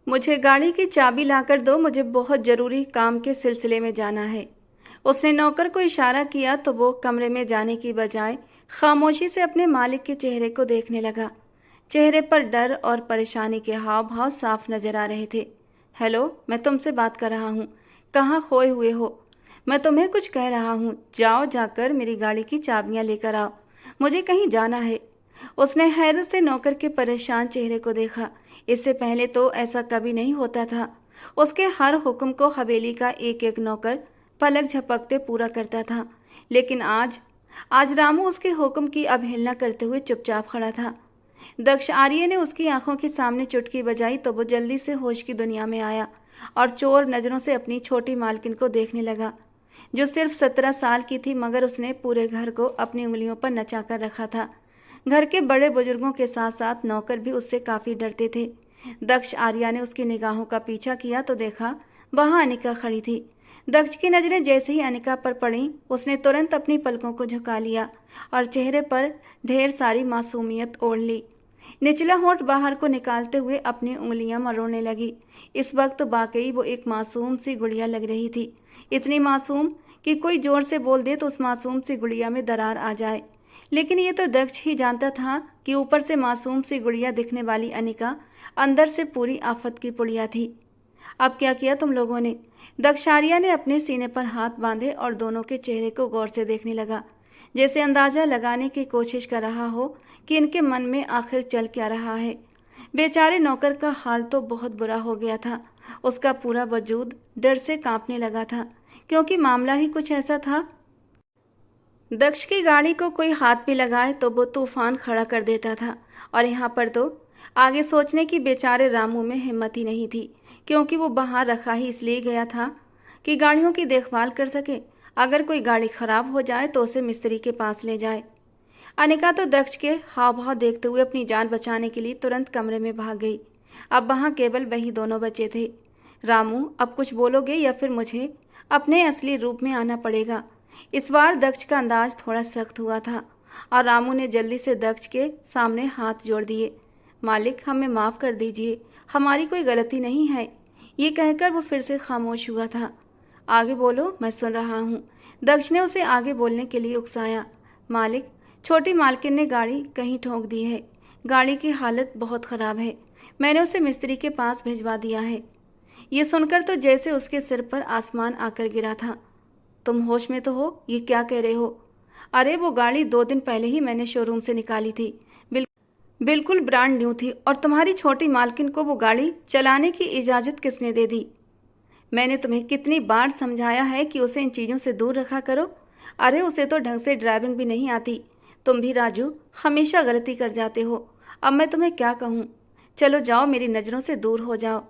मुझे गाड़ी की चाबी लाकर दो, मुझे बहुत ज़रूरी काम के सिलसिले में जाना है। उसने नौकर को इशारा किया तो वो कमरे में जाने की बजाय खामोशी से अपने मालिक के चेहरे को देखने लगा। चेहरे पर डर और परेशानी के हाव भाव साफ नजर आ रहे थे। हेलो, मैं तुमसे बात कर रहा हूँ। कहाँ खोए हुए हो? मैं तुम्हें कुछ कह रहा हूँ, जाओ जाकर मेरी गाड़ी की चाबियाँ लेकर आओ, मुझे कहीं जाना है। उसने हैरत से नौकर के परेशान चेहरे को देखा। इससे पहले तो ऐसा कभी नहीं होता था। उसके हर हुक्म को हवेली का एक एक नौकर पलक झपकते पूरा करता था, लेकिन आज आज रामू उसके हुक्म की अवहेलना करते हुए चुपचाप खड़ा था। दक्ष आर्य ने उसकी आंखों के सामने चुटकी बजाई तो वो जल्दी से होश की दुनिया में आया और चोर नजरों से अपनी छोटी मालकिन को देखने लगा, जो सिर्फ 17 साल की थी, मगर उसने पूरे घर को अपनी उंगलियों पर नचा कर रखा था। घर के बड़े बुजुर्गों के साथ साथ नौकर भी उससे काफी डरते थे। दक्ष आर्या ने उसकी निगाहों का पीछा किया तो देखा वहां अनिका खड़ी थी। दक्ष की नजरें जैसे ही अनिका पर पड़ी, उसने तुरंत अपनी पलकों को झुका लिया और चेहरे पर ढेर सारी मासूमियत ओढ़ ली। निचला होंठ बाहर को निकालते हुए अपनी उंगलियां मरोड़ने लगी। इस वक्त वाकई वो एक मासूम सी गुड़िया लग रही थी, इतनी मासूम कि कोई जोर से बोल दे तो उस मासूम सी गुड़िया में दरार आ जाए। लेकिन ये तो दक्ष ही जानता था कि ऊपर से मासूम सी गुड़िया दिखने वाली अनिका अंदर से पूरी आफत की पुड़िया थी। अब क्या किया तुम लोगों ने? दक्ष आर्या ने अपने सीने पर हाथ बांधे और दोनों के चेहरे को गौर से देखने लगा, जैसे अंदाजा लगाने की कोशिश कर रहा हो कि इनके मन में आखिर चल क्या रहा है। बेचारे नौकर का हाल तो बहुत बुरा हो गया था। उसका पूरा वजूद डर से कांपने लगा था, क्योंकि मामला ही कुछ ऐसा था। दक्ष की गाड़ी को कोई हाथ भी लगाए तो वो तूफान खड़ा कर देता था, और यहाँ पर तो आगे सोचने की बेचारे रामू में हिम्मत ही नहीं थी, क्योंकि वो बाहर रखा ही इसलिए गया था कि गाड़ियों की देखभाल कर सके। अगर कोई गाड़ी खराब हो जाए तो उसे मिस्त्री के पास ले जाए। अनिका तो दक्ष के हाव भाव देखते हुए अपनी जान बचाने के लिए तुरंत कमरे में भाग गई। अब वहाँ केवल वही दोनों बचे थे। रामू, अब कुछ बोलोगे या फिर मुझे अपने असली रूप में आना पड़ेगा? इस बार दक्ष का अंदाज थोड़ा सख्त हुआ था और रामू ने जल्दी से दक्ष के सामने हाथ जोड़ दिए। मालिक, हमें माफ़ कर दीजिए, हमारी कोई गलती नहीं है। ये कहकर वो फिर से खामोश हुआ था। आगे बोलो, मैं सुन रहा हूँ। दक्ष ने उसे आगे बोलने के लिए उकसाया। मालिक, छोटी मालकिन ने गाड़ी कहीं ठोक दी है। गाड़ी की हालत बहुत ख़राब है। मैंने उसे मिस्त्री के पास भिजवा दिया है। ये सुनकर तो जैसे उसके सिर पर आसमान आकर गिरा था। तुम होश में तो हो? ये क्या कह रहे हो? अरे वो गाड़ी 2 दिन पहले ही मैंने शोरूम से निकाली थी, बिल्कुल ब्रांड न्यू थी। और तुम्हारी छोटी मालकिन को वो गाड़ी चलाने की इजाज़त किसने दे दी? मैंने तुम्हें कितनी बार समझाया है कि उसे इन चीज़ों से दूर रखा करो। अरे उसे तो ढंग से ड्राइविंग भी नहीं आती। तुम भी राजू हमेशा गलती कर जाते हो। अब मैं तुम्हें क्या कहूँ? चलो जाओ, मेरी नज़रों से दूर हो जाओ।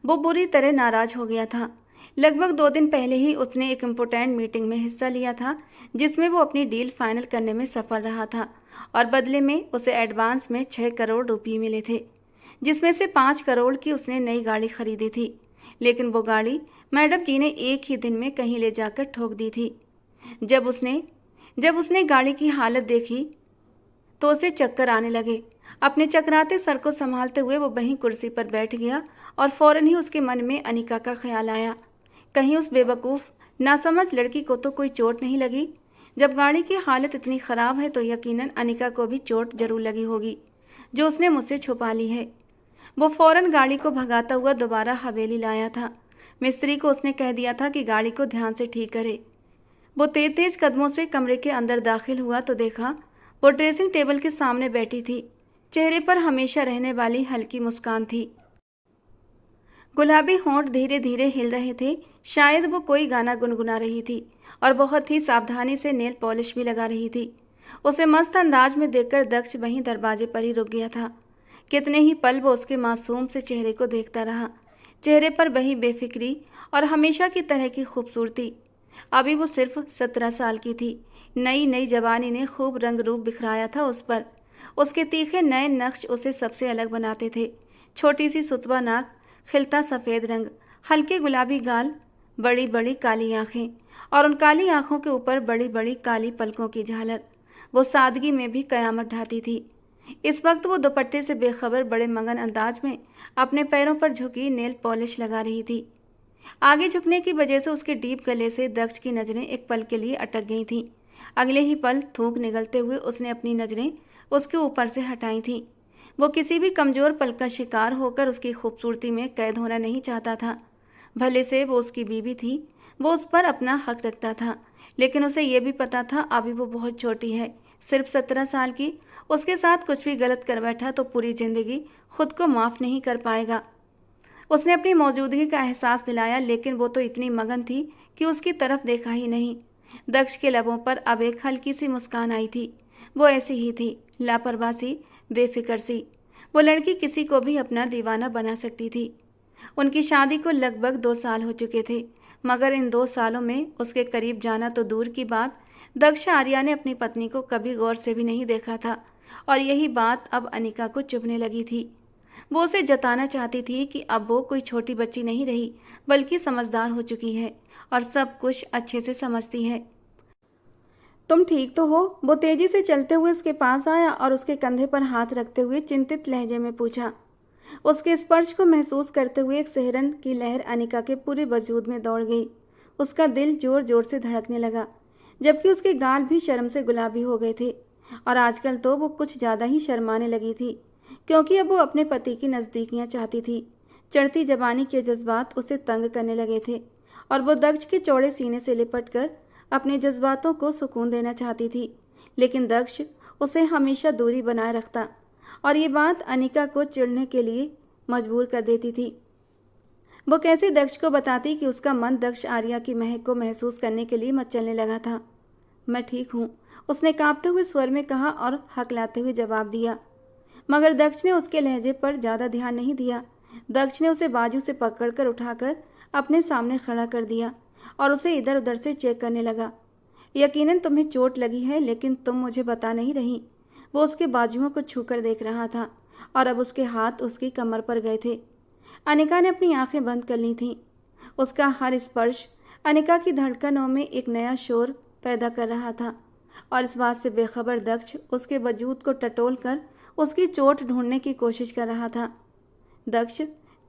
वो बुरी तरह नाराज हो गया था। लगभग 2 दिन पहले ही उसने एक इम्पोर्टेंट मीटिंग में हिस्सा लिया था, जिसमें वो अपनी डील फाइनल करने में सफल रहा था, और बदले में उसे एडवांस में 6 करोड़ रुपये मिले थे, जिसमें से 5 करोड़ की उसने नई गाड़ी खरीदी थी। लेकिन वो गाड़ी मैडम जी ने एक ही दिन में कहीं ले जाकर ठोक दी थी। जब उसने गाड़ी की हालत देखी तो उसे चक्कर आने लगे। अपने चकराते सर को संभालते हुए वो वहीं कुर्सी पर बैठ गया और फौरन ही उसके मन में अनिका का ख्याल आया। कहीं उस बेवकूफ़ नासमझ लड़की को तो कोई चोट नहीं लगी? जब गाड़ी की हालत इतनी ख़राब है तो यकीनन अनिका को भी चोट जरूर लगी होगी, जो उसने मुझसे छुपा ली है। वो फौरन गाड़ी को भगाता हुआ दोबारा हवेली लाया था। मिस्त्री को उसने कह दिया था कि गाड़ी को ध्यान से ठीक करे। वो तेज तेज कदमों से कमरे के अंदर दाखिल हुआ तो देखा वो ड्रेसिंग टेबल के सामने बैठी थी। चेहरे पर हमेशा रहने वाली हल्की मुस्कान थी। गुलाबी होंठ धीरे धीरे हिल रहे थे, शायद वो कोई गाना गुनगुना रही थी, और बहुत ही सावधानी से नेल पॉलिश भी लगा रही थी। उसे मस्त अंदाज में देखकर दक्ष वहीं दरवाजे पर ही रुक गया था। कितने ही पल वो उसके मासूम से चेहरे को देखता रहा। चेहरे पर वही बेफिक्री और हमेशा की तरह की खूबसूरती। अभी वो सिर्फ 17 साल की थी। नई नई जवानी ने खूब रंग रूप बिखराया था उस पर। उसके तीखे नए नक्श उसे सबसे अलग बनाते थे। छोटी सी सुतवा नाक, खिलता सफ़ेद रंग, हल्के गुलाबी गाल, बड़ी बड़ी काली आंखें, और उन काली आंखों के ऊपर बड़ी बड़ी काली पलकों की झालर। वो सादगी में भी कयामत ढाती थी। इस वक्त वो दुपट्टे से बेखबर बड़े मगन अंदाज में अपने पैरों पर झुकी नेल पॉलिश लगा रही थी। आगे झुकने की वजह से उसके डीप गले से दक्ष की नज़रें एक पल के लिए अटक गई थीं। अगले ही पल थूक निगलते हुए उसने अपनी नज़रें उसके ऊपर से हटाई थीं। वो किसी भी कमज़ोर पल का शिकार होकर उसकी खूबसूरती में कैद होना नहीं चाहता था। भले से वो उसकी बीवी थी, वो उस पर अपना हक रखता था, लेकिन उसे ये भी पता था अभी वो बहुत छोटी है, सिर्फ 17 साल की। उसके साथ कुछ भी गलत कर बैठा तो पूरी ज़िंदगी खुद को माफ़ नहीं कर पाएगा। उसने अपनी मौजूदगी का एहसास दिलाया, लेकिन वो तो इतनी मगन थी कि उसकी तरफ देखा ही नहीं। दक्ष के लबों पर अब एक हल्की सी मुस्कान आई थी। वो ऐसी ही थी, लापरवाह सी, बेफिक्र सी। वो लड़की किसी को भी अपना दीवाना बना सकती थी। उनकी शादी को लगभग 2 साल हो चुके थे, मगर इन 2 सालों में उसके करीब जाना तो दूर की बात, दक्ष आर्या ने अपनी पत्नी को कभी गौर से भी नहीं देखा था। और यही बात अब अनिका को चुभने लगी थी। वो उसे जताना चाहती थी कि अब वो कोई छोटी बच्ची नहीं रही, बल्कि समझदार हो चुकी है और सब कुछ अच्छे से समझती है। तुम ठीक तो हो? वो तेजी से चलते हुए उसके पास आया और उसके कंधे पर हाथ रखते हुए चिंतित लहजे में पूछा। उसके स्पर्श को महसूस करते हुए एक सिहरन की लहर अनिका के पूरे वजूद में दौड़ गई। उसका दिल जोर जोर से धड़कने लगा, जबकि उसके गाल भी शर्म से गुलाबी हो गए थे। और आजकल तो वो कुछ ज़्यादा ही शर्माने लगी थी, क्योंकि अब वो अपने पति की नज़दीकियाँ चाहती थी। चढ़ती जवानी के जज्बात उसे तंग करने लगे थे और वो दक्ष के चौड़े सीने से लिपट कर अपने जज्बातों को सुकून देना चाहती थी, लेकिन दक्ष उसे हमेशा दूरी बनाए रखता और ये बात अनिका को चिढ़ने के लिए मजबूर कर देती थी। वो कैसे दक्ष को बताती कि उसका मन दक्ष आर्या की महक को महसूस करने के लिए मचलने लगा था। मैं ठीक हूँ, उसने कांपते हुए स्वर में कहा और हकलाते हुए जवाब दिया। मगर दक्ष ने उसके लहजे पर ज़्यादा ध्यान नहीं दिया। दक्ष ने उसे बाजू से पकड़कर उठाकर अपने सामने खड़ा कर दिया और उसे इधर उधर से चेक करने लगा। यकीनन तुम्हें चोट लगी है, लेकिन तुम मुझे बता नहीं रही। वो उसके बाजुओं को छूकर देख रहा था और अब उसके हाथ उसकी कमर पर गए थे। अनिका ने अपनी आंखें बंद कर ली थीं। उसका हर स्पर्श अनिका की धड़कनों में एक नया शोर पैदा कर रहा था और इस बात से बेखबर दक्ष उसके वजूद को टटोल कर उसकी चोट ढूंढने की कोशिश कर रहा था। दक्ष,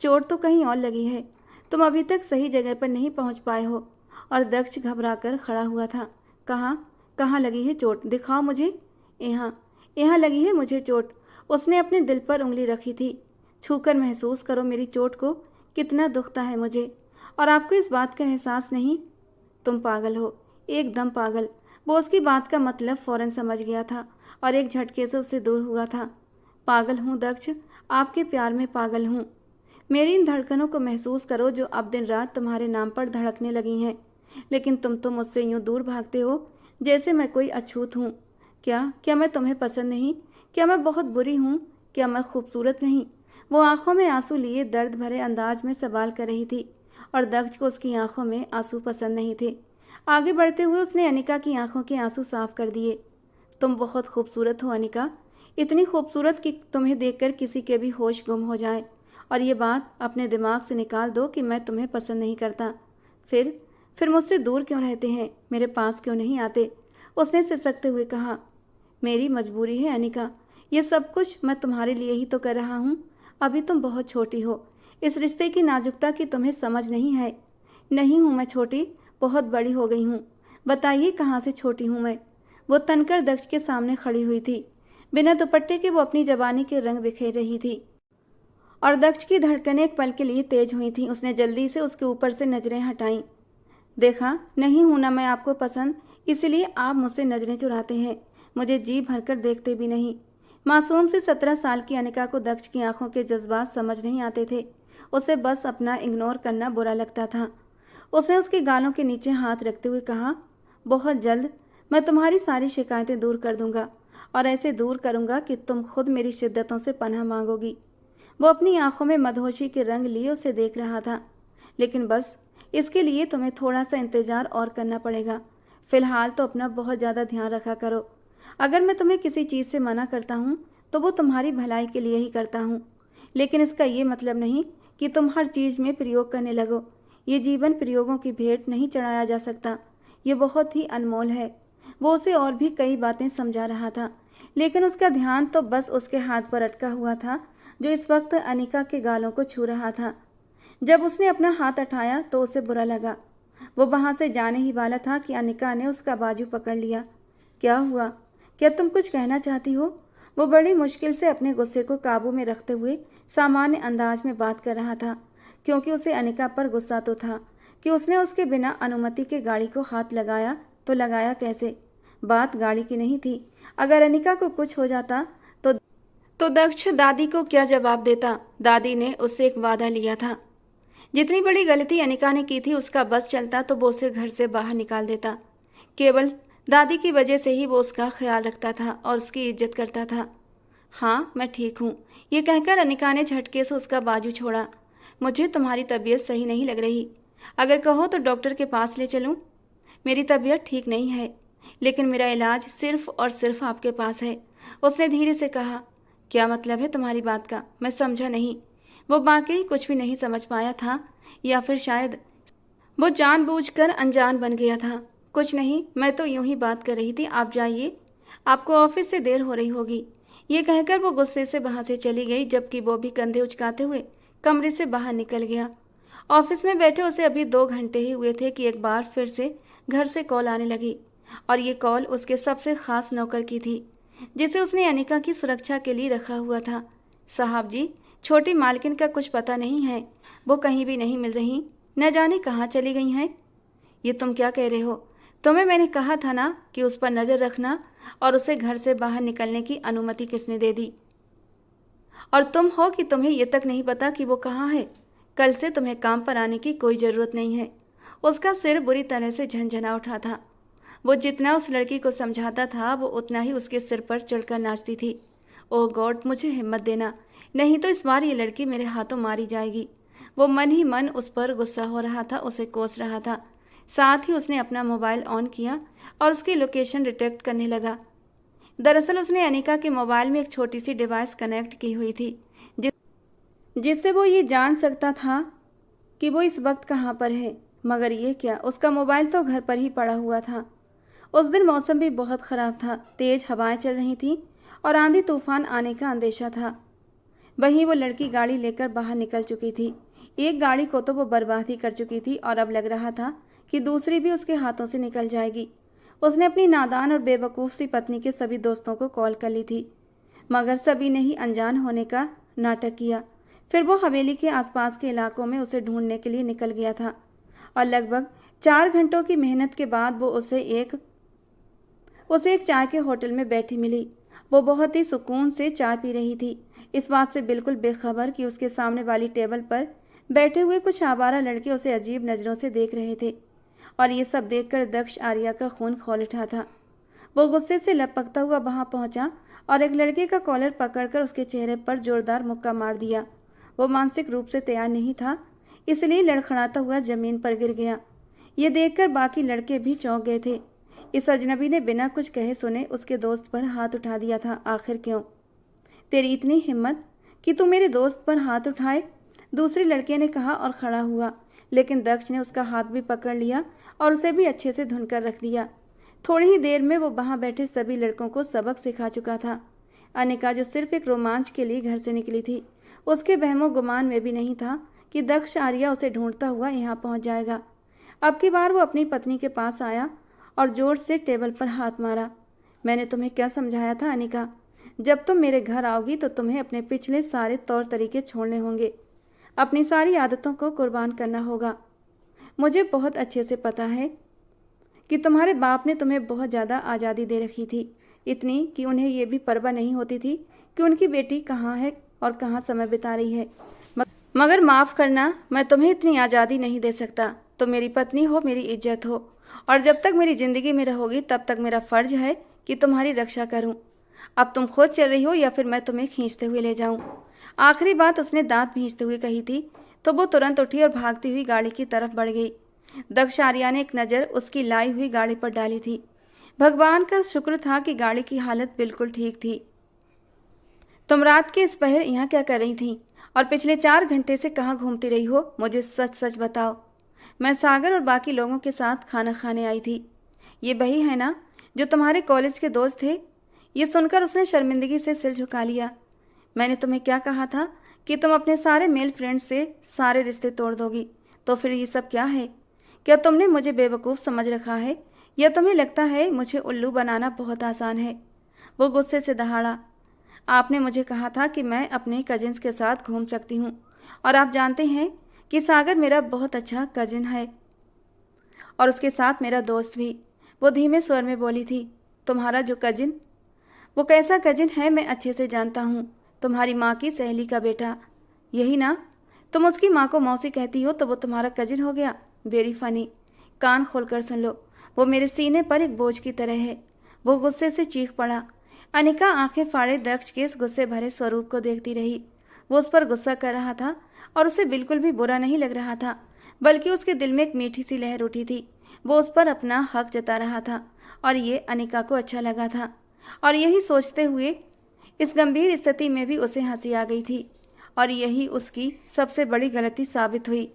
चोट तो कहीं और लगी है, तुम अभी तक सही जगह पर नहीं पहुंच पाए हो। और दक्ष घबराकर खड़ा हुआ था। कहाँ कहाँ लगी है चोट? दिखाओ मुझे। यहाँ यहाँ लगी है मुझे चोट। उसने अपने दिल पर उंगली रखी थी। छूकर महसूस करो मेरी चोट को, कितना दुखता है मुझे। और आपको इस बात का एहसास नहीं? तुम पागल हो, एकदम पागल। वो उसकी बात का मतलब फौरन समझ गया था और एक झटके से उससे दूर हुआ था। पागल हूँ दक्ष, आपके प्यार में पागल हूँ। मेरी इन धड़कनों को महसूस करो जो अब दिन रात तुम्हारे नाम पर धड़कने लगी हैं। लेकिन तुम तो मुझसे यूँ दूर भागते हो जैसे मैं कोई अछूत हूँ। क्या मैं तुम्हें पसंद नहीं? क्या मैं बहुत बुरी हूँ? क्या मैं खूबसूरत नहीं? वो आंखों में आंसू लिए दर्द भरे अंदाज में सवाल कर रही थी और दक्ष को उसकी आंखों में आंसू पसंद नहीं थे। आगे बढ़ते हुए उसने अनिका की आंखों के आंसू साफ कर दिए। तुम बहुत खूबसूरत हो अनिका, इतनी खूबसूरत कि तुम्हें देखकर किसी के भी होश गुम हो जाए। और ये बात अपने दिमाग से निकाल दो कि मैं तुम्हें पसंद नहीं करता। फिर मुझसे दूर क्यों रहते हैं? मेरे पास क्यों नहीं आते? उसने सिसकते हुए कहा। मेरी मजबूरी है अनिका, ये सब कुछ मैं तुम्हारे लिए ही तो कर रहा हूँ। अभी तुम बहुत छोटी हो, इस रिश्ते की नाजुकता की तुम्हें समझ नहीं है। नहीं हूँ मैं छोटी, बहुत बड़ी हो गई हूँ। बताइए कहाँ से छोटी हूँ मैं? वो तनकर दक्ष के सामने खड़ी हुई थी। बिना दुपट्टे के वो अपनी जवानी के रंग बिखेर रही थी और दक्ष की धड़कनें एक पल के लिए तेज हुई थीं। उसने जल्दी से उसके ऊपर से नजरें हटाईं। देखा, नहीं हूं ना मैं आपको पसंद, इसलिए आप मुझसे नजरें चुराते हैं, मुझे जी भरकर देखते भी नहीं। मासूम से 17 साल की अनिका को दक्ष की आंखों के जज्बात समझ नहीं आते थे। उसे बस अपना इग्नोर करना बुरा लगता था। उसने उसके गालों के नीचे हाथ रखते हुए कहा, बहुत जल्द मैं तुम्हारी सारी शिकायतें दूर कर दूंगा और ऐसे दूर करूंगा कि तुम खुद मेरी शिद्दतों से पनाह मांगोगी। वो अपनी आंखों में मदहोशी के रंग लिए उसे देख रहा था। लेकिन बस इसके लिए तुम्हें थोड़ा सा इंतजार और करना पड़ेगा। फिलहाल तो अपना बहुत ज़्यादा ध्यान रखा करो। अगर मैं तुम्हें किसी चीज़ से मना करता हूँ तो वो तुम्हारी भलाई के लिए ही करता हूँ, लेकिन इसका ये मतलब नहीं कि तुम हर चीज़ में प्रयोग करने लगो। ये जीवन प्रयोगों की भेंट नहीं चढ़ाया जा सकता, ये बहुत ही अनमोल है। वो उसे और भी कई बातें समझा रहा था, लेकिन उसका ध्यान तो बस उसके हाथ पर अटका हुआ था जो इस वक्त अनिका के गालों को छू रहा था। जब उसने अपना हाथ उठाया तो उसे बुरा लगा। वो वहां से जाने ही वाला था कि अनिका ने उसका बाजू पकड़ लिया। क्या हुआ? क्या तुम कुछ कहना चाहती हो? वो बड़ी मुश्किल से अपने गुस्से को काबू में रखते हुए सामान्य अंदाज में बात कर रहा था, क्योंकि उसे अनिका पर गुस्सा तो था कि उसने उसके बिना अनुमति के गाड़ी को हाथ लगाया, तो लगाया कैसे? बात गाड़ी की नहीं थी। अगर अनिका को कुछ हो जाता तो दक्ष दादी को क्या जवाब देता? दादी ने उससे एक वादा लिया था। जितनी बड़ी गलती अनिका ने की थी उसका बस चलता तो वो उसे घर से बाहर निकाल देता। केवल दादी की वजह से ही वो उसका ख्याल रखता था और उसकी इज्जत करता था। हाँ, मैं ठीक हूँ, ये कहकर अनिका ने झटके से उसका बाजू छोड़ा। मुझे तुम्हारी तबीयत सही नहीं लग रही, अगर कहो तो डॉक्टर के पास ले चलूँ? मेरी तबीयत ठीक नहीं है, लेकिन मेरा इलाज सिर्फ और सिर्फ आपके पास है, उसने धीरे से कहा। क्या मतलब है तुम्हारी बात का? मैं समझा नहीं। वो वाकई कुछ भी नहीं समझ पाया था, या फिर शायद वो जानबूझकर अनजान बन गया था। कुछ नहीं, मैं तो यूं ही बात कर रही थी, आप जाइए, आपको ऑफिस से देर हो रही होगी। ये कहकर वो गुस्से से वहां से चली गई, जबकि वो भी कंधे उचकाते हुए कमरे से बाहर निकल गया। ऑफिस में बैठे उसे अभी 2 घंटे ही हुए थे कि एक बार फिर से घर से कॉल आने लगी, और ये कॉल उसके सबसे खास नौकर की थी, जिसे उसने अनिका की सुरक्षा के लिए रखा हुआ था। साहब जी, छोटी मालकिन का कुछ पता नहीं है, वो कहीं भी नहीं मिल रही, न जाने कहाँ चली गई हैं। ये तुम क्या कह रहे हो? तुम्हें मैंने कहा था ना कि उस पर नज़र रखना, और उसे घर से बाहर निकलने की अनुमति किसने दे दी? और तुम हो कि तुम्हें ये तक नहीं पता कि वो कहाँ है? कल से तुम्हें काम पर आने की कोई ज़रूरत नहीं है। उसका सिर बुरी तरह से झनझना उठा था। वो जितना उस लड़की को समझाता था वो उतना ही उसके सिर पर चढ़कर नाचती थी। ओह गॉड, मुझे हिम्मत देना, नहीं तो इस बार ये लड़की मेरे हाथों मारी जाएगी। वो मन ही मन उस पर गुस्सा हो रहा था, उसे कोस रहा था। साथ ही उसने अपना मोबाइल ऑन किया और उसकी लोकेशन डिटेक्ट करने लगा। दरअसल उसने अनिका के मोबाइल में एक छोटी सी डिवाइस कनेक्ट की हुई थी, जिससे वो ये जान सकता था कि वो इस वक्त कहाँ पर है। मगर ये क्या, उसका मोबाइल तो घर पर ही पड़ा हुआ था। उस दिन मौसम भी बहुत ख़राब था, तेज़ हवाएं चल रही थीं और आंधी तूफान आने का अंदेशा था। वहीं वो लड़की गाड़ी लेकर बाहर निकल चुकी थी। एक गाड़ी को तो वो बर्बाद ही कर चुकी थी, और अब लग रहा था कि दूसरी भी उसके हाथों से निकल जाएगी। उसने अपनी नादान और बेवकूफ़ सी पत्नी के सभी दोस्तों को कॉल कर ली थी, मगर सभी ने ही अनजान होने का नाटक किया। फिर वो हवेली के आसपास के इलाकों में उसे ढूंढने के लिए निकल गया था, और लगभग 4 घंटों की मेहनत के बाद वो उसे एक चाय के होटल में बैठी मिली। वो बहुत ही सुकून से चाय पी रही थी, इस बात से बिल्कुल बेखबर कि उसके सामने वाली टेबल पर बैठे हुए कुछ आवारा लड़के उसे अजीब नज़रों से देख रहे थे, और ये सब देखकर दक्ष आर्या का खून खौल उठा था। वो गुस्से से लपकता हुआ वहां पहुंचा और एक लड़के का कॉलर पकड़कर उसके चेहरे पर जोरदार मुक्का मार दिया। वो मानसिक रूप से तैयार नहीं था, इसलिए लड़खड़ाता हुआ जमीन पर गिर गया। ये देखकर बाकी लड़के भी चौंक गए थे। इस अजनबी ने बिना कुछ कहे सुने उसके दोस्त पर हाथ उठा दिया था। आखिर क्यों? तेरी इतनी हिम्मत कि तू मेरे दोस्त पर हाथ उठाए? दूसरे लड़के ने कहा और खड़ा हुआ, लेकिन दक्ष ने उसका हाथ भी पकड़ लिया और उसे भी अच्छे से धुन कर रख दिया। थोड़ी ही देर में वो वहाँ बैठे सभी लड़कों को सबक सिखा चुका था। अनिका, जो सिर्फ एक रोमांच के लिए घर से निकली थी, उसके बहमो गुमान में भी नहीं था कि दक्ष आर्या उसे ढूंढता हुआ यहाँ पहुँच जाएगा। अब की बार वो अपनी पत्नी के पास आया और जोर से टेबल पर हाथ मारा। मैंने तुम्हें क्या समझाया था अनिका? जब तुम मेरे घर आओगी तो तुम्हें अपने पिछले सारे तौर तरीके छोड़ने होंगे, अपनी सारी आदतों को कुर्बान करना होगा। मुझे बहुत अच्छे से पता है कि तुम्हारे बाप ने तुम्हें बहुत ज़्यादा आज़ादी दे रखी थी, इतनी कि उन्हें यह भी परवाह नहीं होती थी कि उनकी बेटी कहाँ है और कहाँ समय बिता रही है। मगर माफ़ करना, मैं तुम्हें इतनी आज़ादी नहीं दे सकता। तुम मेरी पत्नी हो, मेरी इज्जत हो, और जब तक मेरी ज़िंदगी में रहोगी तब तक मेरा फ़र्ज है कि तुम्हारी रक्षा करूं। अब तुम खुद चल रही हो या फिर मैं तुम्हें खींचते हुए ले जाऊं? आखिरी बात उसने दांत भींचते हुए कही थी, तो वो तुरंत उठी और भागती हुई गाड़ी की तरफ बढ़ गई। दक्ष आर्या ने एक नज़र उसकी लाई हुई गाड़ी पर डाली थी। भगवान का शुक्र था कि गाड़ी की हालत बिल्कुल ठीक थी। तुम रात के इस पहर यहाँ क्या कर रही थी, और पिछले 4 घंटे से कहाँ घूमती रही हो? मुझे सच सच बताओ। मैं सागर और बाकी लोगों के साथ खाना खाने आई थी। ये वही है ना जो तुम्हारे कॉलेज के दोस्त थे? ये सुनकर उसने शर्मिंदगी से सिर झुका लिया। मैंने तुम्हें क्या कहा था कि तुम अपने सारे मेल फ्रेंड्स से सारे रिश्ते तोड़ दोगी, तो फिर ये सब क्या है? क्या तुमने मुझे बेवकूफ़ समझ रखा है, या तुम्हें लगता है मुझे उल्लू बनाना बहुत आसान है? वो गुस्से से दहाड़ा। आपने मुझे कहा था कि मैं अपने कजिन्स के साथ घूम सकती हूँ, और आप जानते हैं कि सागर मेरा बहुत अच्छा कजिन है और उसके साथ मेरा दोस्त भी। वो धीमे स्वर में बोली थी। तुम्हारा जो कजिन, वो कैसा कजिन है मैं अच्छे से जानता हूँ। तुम्हारी माँ की सहेली का बेटा, यही ना? तुम उसकी माँ को मौसी कहती हो तो वो तुम्हारा कजिन हो गया। Very funny. कान खोलकर सुन लो, वो मेरे सीने पर एक बोझ की तरह है। वो गुस्से से चीख पड़ा। अनिका आंखें फाड़े दक्ष के इस गुस्से भरे स्वरूप को देखती रही। वो उस पर गुस्सा कर रहा था और उसे बिल्कुल भी बुरा नहीं लग रहा था, बल्कि उसके दिल में एक मीठी सी लहर उठी थी। वो उस पर अपना हक जता रहा था और ये अनिका को अच्छा लगा था। और यही सोचते हुए इस गंभीर स्थिति में भी उसे हंसी आ गई थी, और यही उसकी सबसे बड़ी गलती साबित हुई।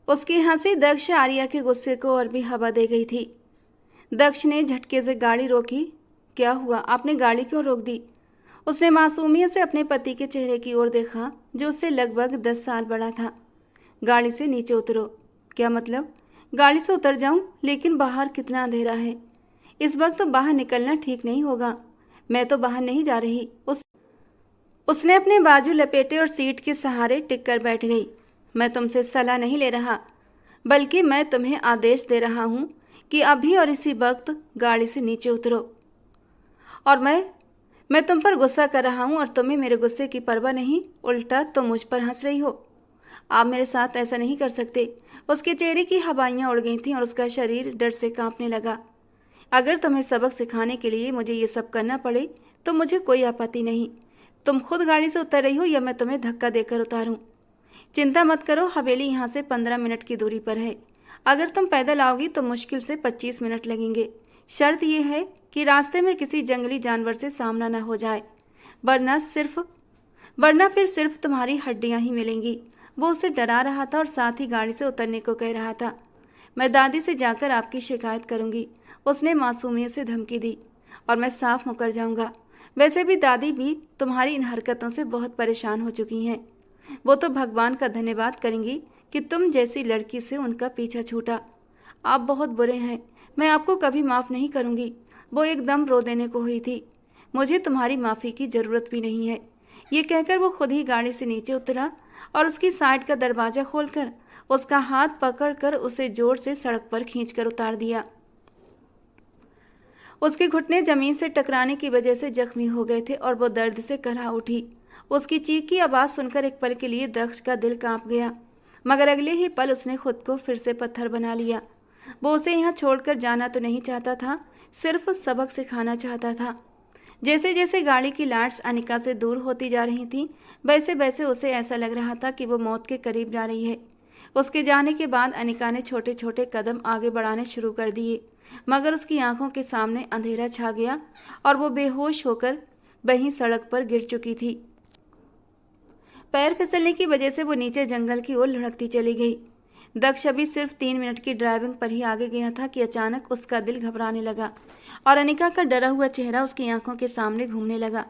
उसकी हंसी दक्ष आर्या के गुस्से को और भी हवा दे गई थी। दक्ष ने झटके से गाड़ी रोकी। क्या हुआ, आपने गाड़ी क्यों रोक दी? उसने मासूमियत से अपने पति के चेहरे की ओर देखा, जो उससे लगभग 10 साल बड़ा था। गाड़ी से नीचे उतरो। क्या मतलब? गाड़ी से उतर जाऊं? लेकिन बाहर कितना अंधेरा है, इस वक्त तो बाहर निकलना ठीक नहीं होगा। मैं तो बाहर नहीं जा रही। उसने अपने बाजू लपेटे और सीट के सहारे टिक कर बैठ गई। मैं तुमसे सलाह नहीं ले रहा, बल्कि मैं तुम्हें आदेश दे रहा हूँ कि अभी और इसी वक्त गाड़ी से नीचे उतरो। और मैं तुम पर गुस्सा कर रहा हूँ और तुम्हें मेरे गुस्से की परवाह नहीं, उल्टा तुम मुझ पर हंस रही हो। आप मेरे साथ ऐसा नहीं कर सकते। उसके चेहरे की हवाइयाँ उड़ गई थीं और उसका शरीर डर से कांपने लगा। अगर तुम्हें सबक सिखाने के लिए मुझे ये सब करना पड़े तो मुझे कोई आपत्ति नहीं। तुम खुद गाड़ी से उतर रही हो या मैं तुम्हें धक्का देकर उतारूं? चिंता मत करो, हवेली यहाँ से 15 मिनट की दूरी पर है। अगर तुम पैदल आओगी तो मुश्किल से 25 मिनट लगेंगे। शर्त यह है कि रास्ते में किसी जंगली जानवर से सामना न हो जाए, वरना फिर सिर्फ तुम्हारी हड्डियां ही मिलेंगी। वो उसे डरा रहा था और साथ ही गाड़ी से उतरने को कह रहा था। मैं दादी से जाकर आपकी शिकायत करूंगी, उसने मासूमियत से धमकी दी, और मैं साफ मुकर जाऊंगा। वैसे भी दादी भी तुम्हारी इन हरकतों से बहुत परेशान हो चुकी हैं। वो तो भगवान का धन्यवाद करेंगी कि तुम जैसी लड़की से उनका पीछा छूटा। आप बहुत बुरे हैं, मैं आपको कभी माफ़ नहीं करूंगी। वो एकदम रो देने को हुई थी। मुझे तुम्हारी माफ़ी की ज़रूरत भी नहीं है। ये कहकर वो खुद ही गाड़ी से नीचे उतरा और उसकी साइड का दरवाज़ा खोलकर उसका हाथ पकड़कर उसे जोर से सड़क पर खींचकर उतार दिया। उसके घुटने जमीन से टकराने की वजह से जख्मी हो गए थे और वो दर्द से करहा उठी। उसकी चीख की आवाज़ सुनकर एक पल के लिए दक्ष का दिल कांप गया, मगर अगले ही पल उसने खुद को फिर से पत्थर बना लिया। वो उसे यहाँ छोड़कर जाना तो नहीं चाहता था, सिर्फ सबक सिखाना चाहता था। जैसे जैसे गाड़ी की लाइट्स अनिका से दूर होती जा रही थीं, वैसे वैसे उसे ऐसा लग रहा था कि वो मौत के करीब जा रही है। उसके जाने के बाद अनिका ने छोटे छोटे कदम आगे बढ़ाने शुरू कर दिए, मगर उसकी आंखों के सामने अंधेरा छा गया और वो बेहोश होकर वहीं सड़क पर गिर चुकी थी। पैर फिसलने की वजह से वो नीचे जंगल की ओर लुढ़कती चली गई। दक्ष अभी सिर्फ 3 मिनट की ड्राइविंग पर ही आगे गया था कि अचानक उसका दिल घबराने लगा और अनिका का डरा हुआ चेहरा उसकी आंखों के सामने घूमने लगा।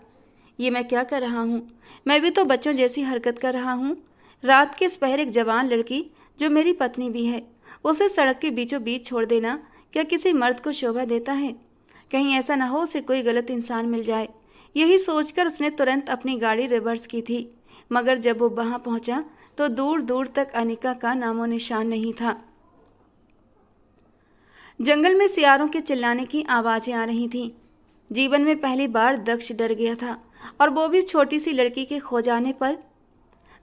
ये मैं क्या कर रहा हूँ? मैं भी तो बच्चों जैसी हरकत कर रहा हूँ। रात के इस पहर एक जवान लड़की जो मेरी पत्नी भी है, उसे सड़क के बीचों बीच छोड़ देना क्या किसी मर्द को शोभा देता है? कहीं ऐसा ना हो उसे कोई गलत इंसान मिल जाए। यही सोचकर उसने तुरंत अपनी गाड़ी रिवर्स की थी, मगर जब वो वहां पहुंचा तो दूर दूर तक अनिका का नामो निशान नहीं था। जंगल में सियारों के चिल्लाने की आवाज़ें आ रही थीं। जीवन में पहली बार दक्ष डर गया था, और वो भी छोटी सी लड़की के खो जाने पर।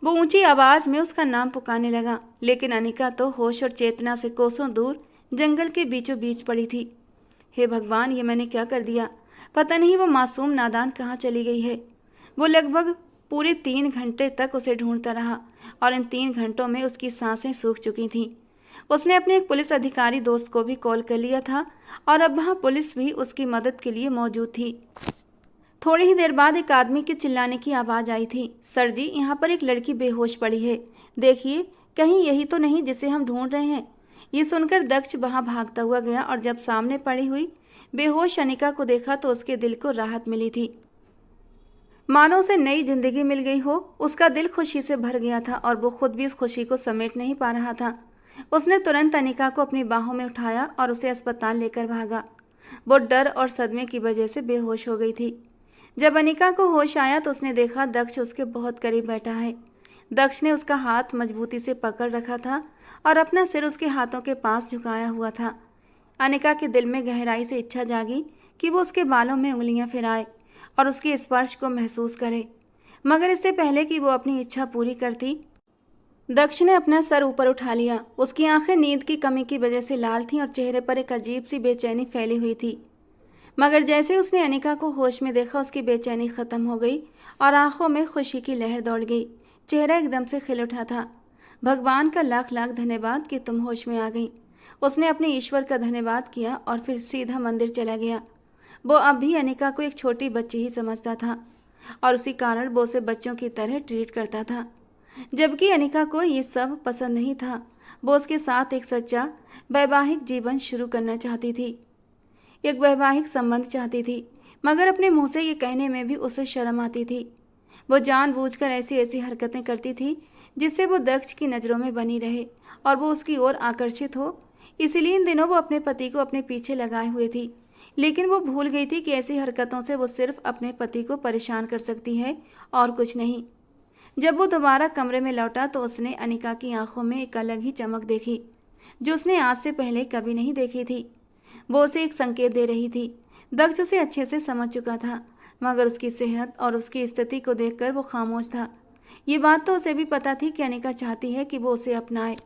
वो ऊंची आवाज़ में उसका नाम पुकारने लगा, लेकिन अनिका तो होश और चेतना से कोसों दूर जंगल के बीचों बीच पड़ी थी। हे भगवान, ये मैंने क्या कर दिया? पता नहीं वो मासूम नादान कहाँ चली गई है। वो लगभग पूरे 3 घंटे तक उसे ढूंढता रहा, और इन 3 घंटों में उसकी सांसें सूख चुकी थीं। उसने अपने एक पुलिस अधिकारी दोस्त को भी कॉल कर लिया था, और अब वहाँ पुलिस भी उसकी मदद के लिए मौजूद थी। थोड़ी ही देर बाद एक आदमी के चिल्लाने की आवाज़ आई थी। सर जी, यहाँ पर एक लड़की बेहोश पड़ी है, देखिए कहीं यही तो नहीं जिसे हम ढूंढ रहे हैं। ये सुनकर दक्ष वहां भागता हुआ गया और जब सामने पड़ी हुई बेहोश अनिका को देखा तो उसके दिल को राहत मिली थी। मानो उसे नई जिंदगी मिल गई हो। उसका दिल खुशी से भर गया था और वो खुद भी उस खुशी को समेट नहीं पा रहा था। उसने तुरंत अनिका को अपनी बाहों में उठाया और उसे अस्पताल लेकर भागा। वो डर और सदमे की वजह से बेहोश हो गई थी। जब अनिका को होश आया तो उसने देखा दक्ष उसके बहुत करीब बैठा है। दक्ष ने उसका हाथ मजबूती से पकड़ रखा था और अपना सिर उसके हाथों के पास झुकाया हुआ था। अनिका के दिल में गहराई से इच्छा जागी कि वो उसके बालों में उंगलियां फिराए और उसके स्पर्श को महसूस करे, मगर इससे पहले कि वो अपनी इच्छा पूरी करती, दक्ष ने अपना सर ऊपर उठा लिया। उसकी आंखें नींद की कमी की वजह से लाल थीं और चेहरे पर एक अजीब सी बेचैनी फैली हुई थी। मगर जैसे उसने अनिका को होश में देखा उसकी बेचैनी खत्म हो गई और आंखों में खुशी की लहर दौड़ गई। चेहरा एकदम से खिल उठा था। भगवान का लाख लाख धन्यवाद कि तुम होश में आ गई। उसने अपने ईश्वर का धन्यवाद किया और फिर सीधा मंदिर चला गया। वो अब भी अनिका को एक छोटी बच्ची ही समझता था और उसी कारण वो उसे बच्चों की तरह ट्रीट करता था, जबकि अनिका को ये सब पसंद नहीं था। वो उसके साथ एक सच्चा वैवाहिक जीवन शुरू करना चाहती थी, एक वैवाहिक संबंध चाहती थी, मगर अपने मुंह से ये कहने में भी उसे शर्म आती थी। वो जानबूझकर ऐसी ऐसी हरकतें करती थी जिससे वो दक्ष की नज़रों में बनी रहे और वो उसकी ओर आकर्षित हो। इसीलिए इन दिनों वो अपने पति को अपने पीछे लगाए हुए थी, लेकिन वो भूल गई थी कि ऐसी हरकतों से वो सिर्फ अपने पति को परेशान कर सकती है और कुछ नहीं। जब वो दोबारा कमरे में लौटा तो उसने अनिका की आंखों में एक अलग ही चमक देखी जो उसने आज से पहले कभी नहीं देखी थी। वो उसे एक संकेत दे रही थी। दक्ष उसे अच्छे से समझ चुका था, मगर उसकी सेहत और उसकी स्थिति को देखकर वो खामोश था। ये बात तो उसे भी पता थी कि अनिका चाहती है कि वो उसे अपनाए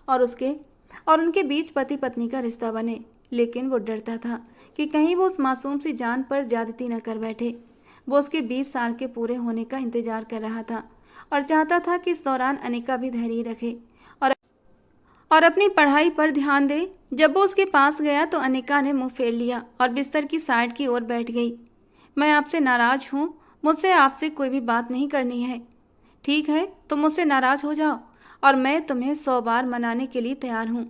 और उनके बीच पति पत्नी का रिश्ता बने, लेकिन वो डरता था कि कहीं वो उस मासूम सी जान पर ज्यादती न कर बैठे। वो उसके 20 साल के पूरे होने का इंतजार कर रहा था और चाहता था कि इस दौरान अनिका भी धैर्य रखे और अपनी पढ़ाई पर ध्यान दे। जब वो उसके पास गया तो अनिका ने मुंह फेर लिया और बिस्तर की साइड की ओर बैठ गई। मैं आपसे नाराज हूँ, मुझसे आपसे कोई भी बात नहीं करनी है। ठीक है, तुम मुझसे नाराज हो जाओ और मैं तुम्हें 100 बार मनाने के लिए तैयार हूँ,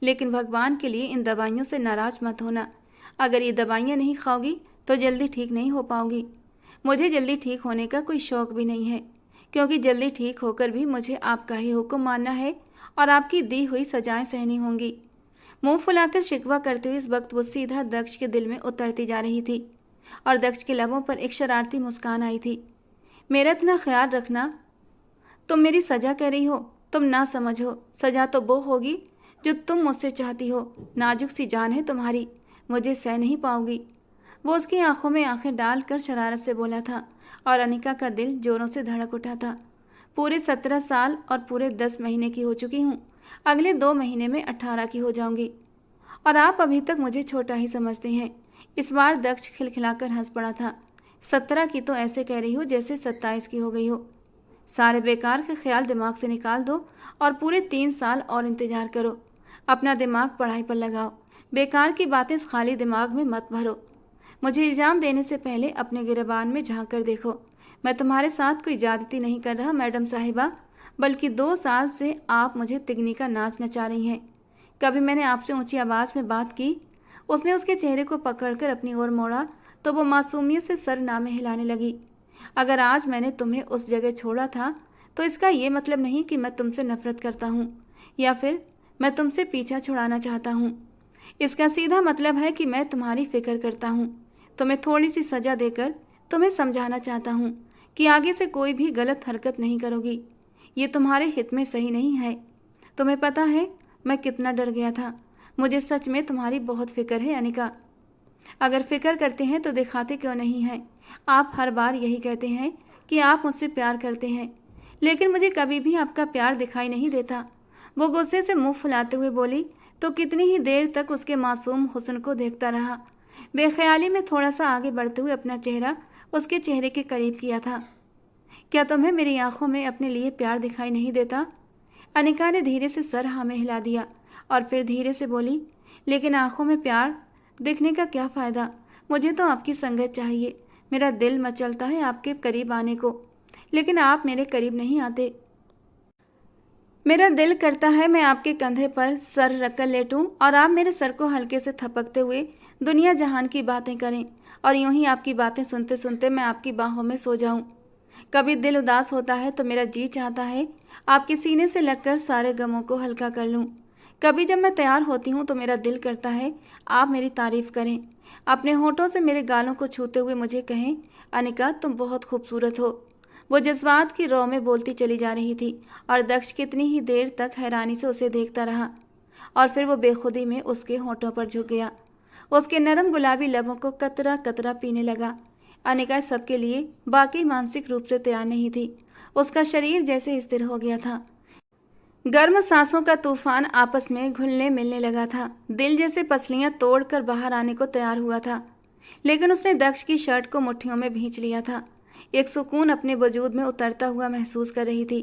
लेकिन भगवान के लिए इन दवाइयों से नाराज मत होना। अगर ये दवाइयाँ नहीं खाओगी तो जल्दी ठीक नहीं हो पाओगी। मुझे जल्दी ठीक होने का कोई शौक भी नहीं है, क्योंकि जल्दी ठीक होकर भी मुझे आपका ही हुक्म मानना है और आपकी दी हुई सजाएं सहनी होंगी। मुंह फुलाकर शिकवा करते हुए इस वक्त वो सीधा दक्ष के दिल में उतरती जा रही थी और दक्ष के लबों पर एक शरारती मुस्कान आई थी। मेरा इतना ख्याल रखना। तुम मेरी सजा कह रही हो? तुम ना समझो, सजा तो वो होगी जो तुम मुझसे चाहती हो। नाजुक सी जान है तुम्हारी, मुझे सह नहीं पाओगी। वो उसकी आंखों में आंखें डालकर शरारत से बोला था और अनिका का दिल जोरों से धड़क उठा था। पूरे 17 साल और पूरे 10 महीने की हो चुकी हूँ, अगले 2 महीने में 18 की हो जाऊंगी और आप अभी तक मुझे छोटा ही समझते हैं। इस बार दक्ष खिलखिलाकर हंस पड़ा था। 17 की तो ऐसे कह रही हो जैसे 27 की हो गई हो। सारे बेकार के ख्याल दिमाग से निकाल दो और पूरे 3 साल और इंतजार करो। अपना दिमाग पढ़ाई पर लगाओ, बेकार की बातें इस खाली दिमाग में मत भरो। मुझे इल्ज़ाम देने से पहले अपने गिरबान में झांक कर देखो। मैं तुम्हारे साथ कोई ज्यादती नहीं कर रहा मैडम साहिबा, बल्कि 2 साल से आप मुझे तिगनी का नाच नचा रही हैं। कभी मैंने आपसे ऊंची आवाज़ में बात की? उसने उसके चेहरे को पकड़कर अपनी ओर मोड़ा तो वो मासूमियत से सर नामे हिलाने लगी। अगर आज मैंने तुम्हें उस जगह छोड़ा था तो इसका ये मतलब नहीं कि मैं तुमसे नफरत करता हूँ या फिर मैं तुमसे पीछा छुड़ाना चाहता हूँ। इसका सीधा मतलब है कि मैं तुम्हारी फिक्र करता हूँ। तुम्हें थोड़ी सी सजा देकर तुम्हें समझाना चाहता हूँ कि आगे से कोई भी गलत हरकत नहीं करोगी। ये तुम्हारे हित में सही नहीं है। तुम्हें पता है मैं कितना डर गया था। मुझे सच में तुम्हारी बहुत फिक्र है अनिका। अगर फिक्र करते हैं तो दिखाते क्यों नहीं हैं? आप हर बार यही कहते हैं कि आप मुझसे प्यार करते हैं, लेकिन मुझे कभी भी आपका प्यार दिखाई नहीं देता। वो गुस्से से मुंह फुलाते हुए बोली तो कितनी ही देर तक उसके मासूम हुस्न को देखता रहा। बेख्याली में थोड़ा सा आगे बढ़ते हुए अपना चेहरा उसके चेहरे के करीब किया था। क्या तुम्हें मेरी आंखों में अपने लिए प्यार दिखाई नहीं देता? अनिका ने धीरे से सर हाँ में हिला दिया और फिर धीरे से बोली, लेकिन आंखों में प्यार दिखने का क्या फ़ायदा? मुझे तो आपकी संगत चाहिए। मेरा दिल मचलता है आपके करीब आने को, लेकिन आप मेरे करीब नहीं आते। मेरा दिल करता है मैं आपके कंधे पर सर रखकर लेटूं और आप मेरे सर को हल्के से थपकते हुए दुनिया जहान की बातें करें और यूं ही आपकी बातें सुनते सुनते मैं आपकी बाहों में सो जाऊं। कभी दिल उदास होता है तो मेरा जी चाहता है आपके सीने से लगकर सारे गमों को हल्का कर लूं। कभी जब मैं तैयार होती हूं तो मेरा दिल करता है आप मेरी तारीफ करें, अपने होठों से मेरे गालों को छूते हुए मुझे कहें, अनिका तुम बहुत खूबसूरत हो। वो जज्बात की रौ में बोलती चली जा रही थी और दक्ष कितनी ही देर तक हैरानी से उसे देखता रहा और फिर वो बेखुदी में उसके होठों पर झुक गया। उसके नरम गुलाबी लबों को कतरा कतरा पीने लगा। अनिका सबके लिए बाकी मानसिक रूप से तैयार नहीं थी। उसका शरीर जैसे स्थिर हो गया था। गर्म सांसों का तूफान आपस में घुलने मिलने लगा था। दिल जैसे पसलियां तोड़कर बाहर आने को तैयार हुआ था, लेकिन उसने दक्ष की शर्ट को मुट्ठियों में भींच लिया था। एक सुकून अपने वजूद में उतरता हुआ महसूस कर रही थी।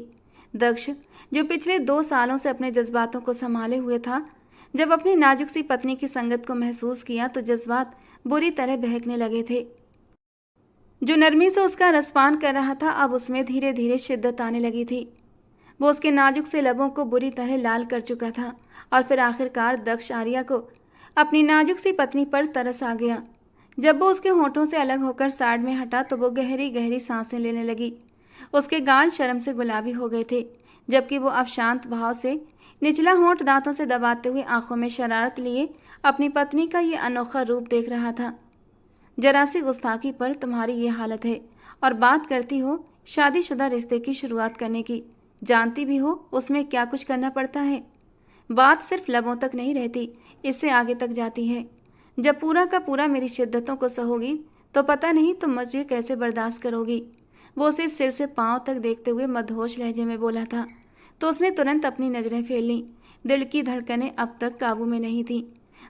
दक्ष, जो पिछले 2 सालों से अपने जज्बातों को संभाले हुए था, जब अपनी नाजुक सी पत्नी की संगत को महसूस किया तो जज्बात बुरी तरह बहकने लगे थे। जो नरमी से उसका रसपान कर रहा था अब उसमें धीरे धीरे शिद्दत आने लगी थी। वो उसके नाजुक से लबों को बुरी तरह लाल कर चुका था और फिर आखिरकार दक्ष आर्या को अपनी नाजुक सी पत्नी पर तरस आ गया। जब वो उसके होठों से अलग होकर साइड में हटा तो वो गहरी गहरी सांसें लेने लगी। उसके गाल शर्म से गुलाबी हो गए थे, जबकि वो अब शांत भाव से निचला होंठ दांतों से दबाते हुए आंखों में शरारत लिए अपनी पत्नी का ये अनोखा रूप देख रहा था। जरा सी गुस्ताखी पर तुम्हारी ये हालत है और बात करती हो शादीशुदा रिश्ते की शुरुआत करने की। जानती भी हो उसमें क्या कुछ करना पड़ता है। बात सिर्फ लबों तक नहीं रहती, इससे आगे तक जाती है। जब पूरा का पूरा मेरी शिद्दतों को सहोगी तो पता नहीं तुम मुझे कैसे बर्दाश्त करोगी। वो उसे सिर से पांव तक देखते हुए मदहोश लहजे में बोला था तो उसने तुरंत अपनी नजरें फेर लीं। दिल की धड़कनें अब तक काबू में नहीं थीं।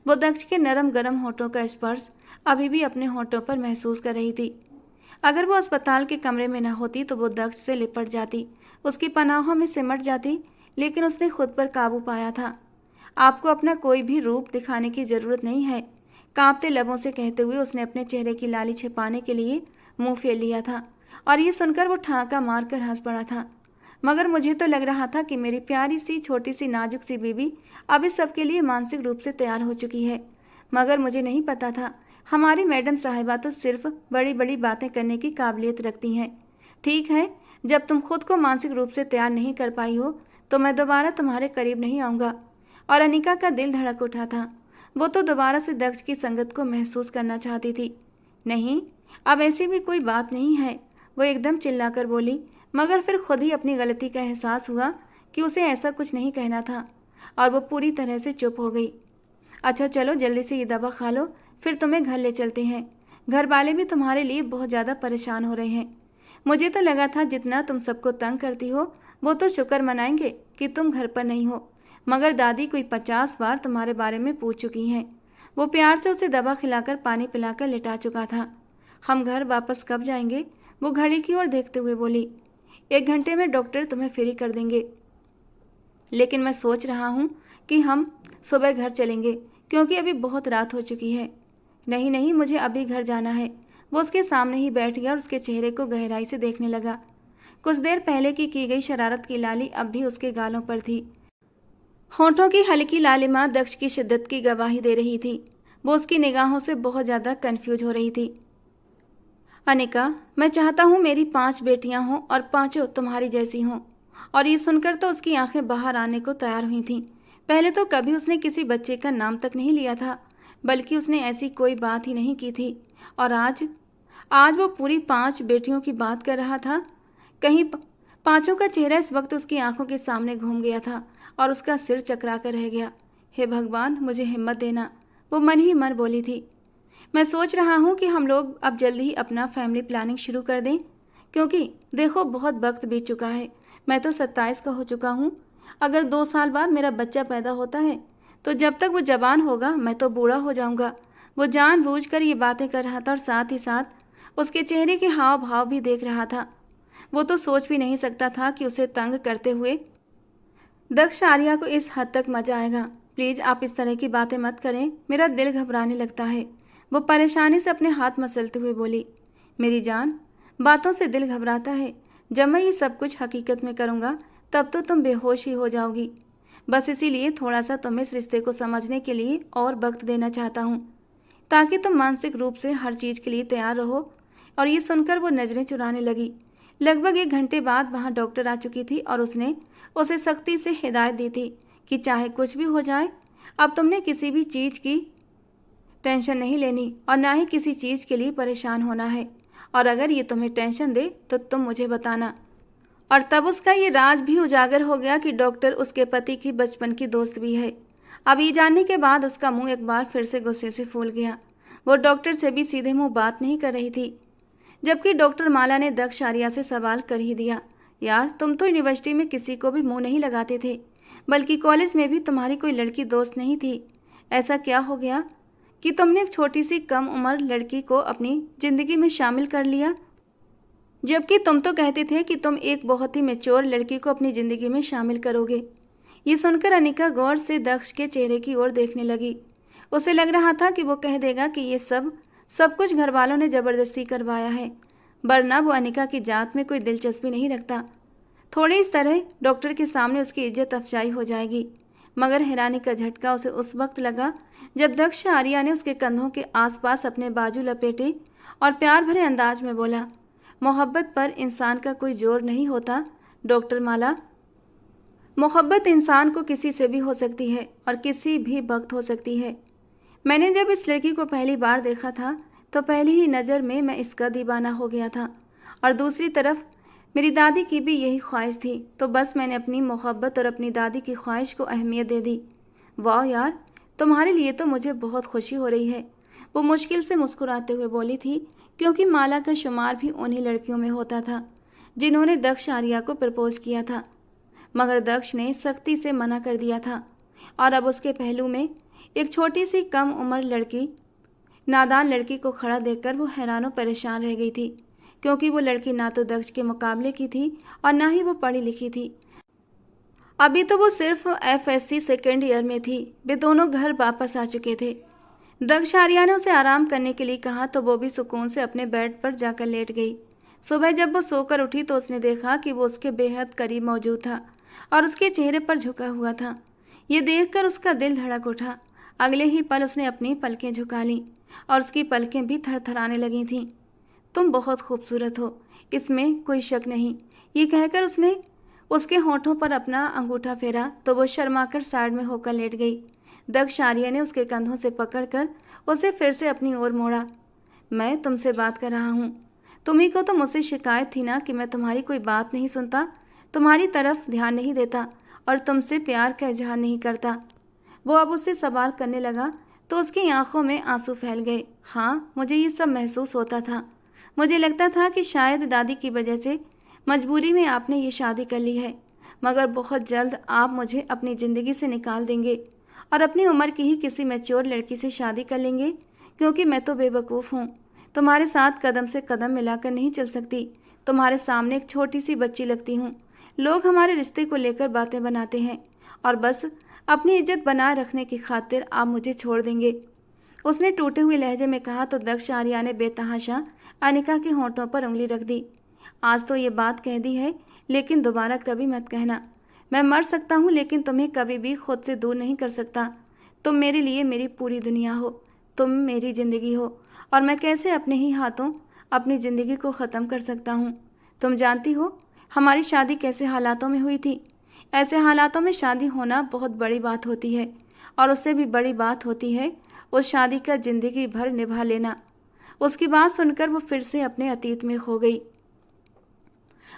वो दक्ष के नरम गरम होठों का स्पर्श अभी भी अपने होठों पर महसूस कर रही थी। अगर वो अस्पताल के कमरे में न होती तो वो दक्ष से लिपट जाती, उसकी पनाहों में सिमट जाती, लेकिन उसने खुद पर काबू पाया था। आपको अपना कोई भी रूप दिखाने की जरूरत नहीं है, कांपते लबों से कहते हुए उसने अपने चेहरे की लाली छिपाने के लिए मुंह फेर लिया था और ये सुनकर वो ठाका मारकर हंस पड़ा था। मगर मुझे तो लग रहा था कि मेरी प्यारी सी छोटी सी नाजुक सी बीबी अब इस सब के लिए मानसिक रूप से तैयार हो चुकी है। मगर मुझे नहीं पता था हमारी मैडम साहिबा तो सिर्फ बड़ी बड़ी बातें करने की काबिलियत रखती हैं। ठीक है, जब तुम खुद को मानसिक रूप से तैयार नहीं कर पाई हो तो मैं दोबारा तुम्हारे करीब नहीं आऊँगा। और अनिका का दिल धड़क उठा था। वो तो दोबारा से दक्ष की संगत को महसूस करना चाहती थी। नहीं, अब ऐसी भी कोई बात नहीं है, वो एकदम चिल्लाकर बोली। मगर फिर खुद ही अपनी गलती का एहसास हुआ कि उसे ऐसा कुछ नहीं कहना था और वो पूरी तरह से चुप हो गई। अच्छा चलो जल्दी से ये दवा खा लो, फिर तुम्हें घर ले चलते हैं। घर वाले भी तुम्हारे लिए बहुत ज़्यादा परेशान हो रहे हैं। मुझे तो लगा था जितना तुम सबको तंग करती हो वो तो शुक्र मनाएंगे कि तुम घर पर नहीं हो, मगर दादी कोई 50 बार तुम्हारे बारे में पूछ चुकी हैं। वो प्यार से उसे दवा खिलाकर पानी पिलाकर लिटा चुका था। हम घर वापस कब जाएंगे? वो घड़ी की ओर देखते हुए बोली। 1 घंटे में डॉक्टर तुम्हें फ्री कर देंगे, लेकिन मैं सोच रहा हूँ कि हम सुबह घर चलेंगे क्योंकि अभी बहुत रात हो चुकी है। नहीं नहीं, मुझे अभी घर जाना है। वो उसके सामने ही बैठ गया और उसके चेहरे को गहराई से देखने लगा। कुछ देर पहले की गई शरारत की लाली अब भी उसके गालों पर थी। होठों की हल्की लालिमा दक्ष की शिद्दत की गवाही दे रही थी। वो उसकी निगाहों से बहुत ज़्यादा कंफ्यूज हो रही थी। अनिका, मैं चाहता हूँ मेरी 5 बेटियाँ हों और पांचों तुम्हारी जैसी हों। और ये सुनकर तो उसकी आंखें बाहर आने को तैयार हुई थीं। पहले तो कभी उसने किसी बच्चे का नाम तक नहीं लिया था, बल्कि उसने ऐसी कोई बात ही नहीं की थी। और आज वो पूरी 5 बेटियों की बात कर रहा था। कहीं पांचों का चेहरा इस वक्त उसकी आंखों के सामने घूम गया था और उसका सिर चकरा कर रह गया। हे भगवान, मुझे हिम्मत देना, वो मन ही मन बोली थी। मैं सोच रहा हूँ कि हम लोग अब जल्दी ही अपना फैमिली प्लानिंग शुरू कर दें, क्योंकि देखो बहुत वक्त बीत चुका है। मैं तो 27 का हो चुका हूँ। अगर 2 साल बाद मेरा बच्चा पैदा होता है तो जब तक वो जवान होगा मैं तो बूढ़ा हो जाऊँगा। वो जानबूझकर ये बातें कर रहा था और साथ ही साथ उसके चेहरे के हाव भाव भी देख रहा था। वो तो सोच भी नहीं सकता था कि उसे तंग करते हुए दक्ष आर्या को इस हद तक मजा आएगा। प्लीज़ आप इस तरह की बातें मत करें, मेरा दिल घबराने लगता है। वो परेशानी से अपने हाथ मसलते हुए बोली। मेरी जान, बातों से दिल घबराता है। जब मैं ये सब कुछ हकीकत में करूँगा तब तो तुम बेहोश ही हो जाओगी। बस इसीलिए थोड़ा सा तुम्हें इस रिश्ते को समझने के लिए और वक्त देना चाहता हूँ, ताकि तुम मानसिक रूप से हर चीज़ के लिए तैयार रहो। और ये सुनकर वो नज़रें चुराने लगी। लगभग 1 घंटे बाद वहाँ डॉक्टर आ चुकी थी और उसने उसे सख्ती से हिदायत दी थी कि चाहे कुछ भी हो जाए, अब तुमने किसी भी चीज़ की टेंशन नहीं लेनी और ना ही किसी चीज़ के लिए परेशान होना है। और अगर ये तुम्हें टेंशन दे तो तुम मुझे बताना। और तब उसका ये राज भी उजागर हो गया कि डॉक्टर उसके पति की बचपन की दोस्त भी है। अब ये जानने के बाद उसका मुंह एक बार फिर से गुस्से से फूल गया। वो डॉक्टर से भी सीधे मुंह बात नहीं कर रही थी, जबकि डॉक्टर माला ने दक्ष आर्या से सवाल कर ही दिया। यार, तुम तो यूनिवर्सिटी में किसी को भी मुंह नहीं लगाते थे, बल्कि कॉलेज में भी तुम्हारी कोई लड़की दोस्त नहीं थी। ऐसा क्या हो गया कि तुमने एक छोटी सी कम उम्र लड़की को अपनी ज़िंदगी में शामिल कर लिया, जबकि तुम तो कहते थे कि तुम एक बहुत ही मैच्योर लड़की को अपनी ज़िंदगी में शामिल करोगे। ये सुनकर अनिका गौर से दक्ष के चेहरे की ओर देखने लगी। उसे लग रहा था कि वो कह देगा कि ये सब कुछ घर वालों ने ज़बरदस्ती करवाया है, वरना वो अनिका की जात में कोई दिलचस्पी नहीं रखता। थोड़ी इस तरह डॉक्टर के सामने उसकी इज्जत अफजाई हो जाएगी। मगर हैरानी का झटका उसे उस वक्त लगा जब दक्ष आर्या ने उसके कंधों के आसपास अपने बाजू लपेटे और प्यार भरे अंदाज में बोला, मोहब्बत पर इंसान का कोई जोर नहीं होता डॉक्टर माला। मोहब्बत इंसान को किसी से भी हो सकती है और किसी भी वक्त हो सकती है। मैंने जब इस लड़की को पहली बार देखा था तो पहली ही नज़र में मैं इसका दीवाना हो गया था, और दूसरी तरफ मेरी दादी की भी यही ख्वाहिश थी, तो बस मैंने अपनी मोहब्बत और अपनी दादी की ख्वाहिश को अहमियत दे दी। वाह यार, तुम्हारे लिए तो मुझे बहुत खुशी हो रही है, वो मुश्किल से मुस्कुराते हुए बोली थी, क्योंकि माला का शुमार भी उन्हीं लड़कियों में होता था जिन्होंने दक्ष आर्या को प्रपोज किया था। मगर दक्ष ने सख्ती से मना कर दिया था, और अब उसके पहलू में एक छोटी सी कम उम्र लड़की, नादान लड़की को खड़ा देखकर वो हैरान परेशान रह गई थी, क्योंकि वो लड़की ना तो दक्ष के मुकाबले की थी और ना ही वो पढ़ी लिखी थी। अभी तो वो सिर्फ FSC सेकेंड ईयर में थी। वे दोनों घर वापस आ चुके थे। दक्ष आर्या ने उसे आराम करने के लिए कहा तो वो भी सुकून से अपने बेड पर जाकर लेट गई। सुबह जब वो सोकर उठी तो उसने देखा कि वो उसके बेहद करीब मौजूद था और उसके चेहरे पर झुका हुआ था। ये देखकर उसका दिल धड़क उठा। अगले ही पल उसने अपनी पलकें झुका लीं और उसकी पलकें भी थरथराने लगी थीं। तुम बहुत खूबसूरत हो, इसमें कोई शक नहीं। ये कहकर उसने उसके होठों पर अपना अंगूठा फेरा तो वो शर्माकर साइड में होकर लेट गई। दक्ष आर्या ने उसके कंधों से पकड़कर उसे फिर से अपनी ओर मोड़ा। मैं तुमसे बात कर रहा हूँ। तुम्ही को तो मुझसे शिकायत थी ना कि मैं तुम्हारी कोई बात नहीं सुनता, तुम्हारी तरफ ध्यान नहीं देता और तुमसे प्यार का इजहार नहीं करता। वो अब उससे सवाल करने लगा तो उसकी आंखों में आंसू फैल गए। हाँ, मुझे ये सब महसूस होता था। मुझे लगता था कि शायद दादी की वजह से मजबूरी में आपने ये शादी कर ली है, मगर बहुत जल्द आप मुझे अपनी ज़िंदगी से निकाल देंगे और अपनी उम्र की ही किसी मैच्योर लड़की से शादी कर लेंगे, क्योंकि मैं तो बेवकूफ़ हूँ। तुम्हारे साथ कदम से कदम मिलाकर नहीं चल सकती। तुम्हारे सामने एक छोटी सी बच्ची लगती हूँ। लोग हमारे रिश्ते को लेकर बातें बनाते हैं और बस अपनी इज्जत बनाए रखने की खातिर आप मुझे छोड़ देंगे, उसने टूटे हुए लहजे में कहा। तो दक्ष आर्या ने बेतहाशा अनिका के होंठों पर उंगली रख दी। आज तो ये बात कह दी है, लेकिन दोबारा कभी मत कहना। मैं मर सकता हूँ लेकिन तुम्हें कभी भी खुद से दूर नहीं कर सकता। तुम मेरे लिए मेरी पूरी दुनिया हो, तुम मेरी ज़िंदगी हो, और मैं कैसे अपने ही हाथों अपनी ज़िंदगी को ख़त्म कर सकता हूँ। तुम जानती हो हमारी शादी कैसे हालातों में हुई थी। ऐसे हालातों में शादी होना बहुत बड़ी बात होती है, और उससे भी बड़ी बात होती है उस शादी का ज़िंदगी भर निभा लेना। उसकी बात सुनकर वो फिर से अपने अतीत में खो गई।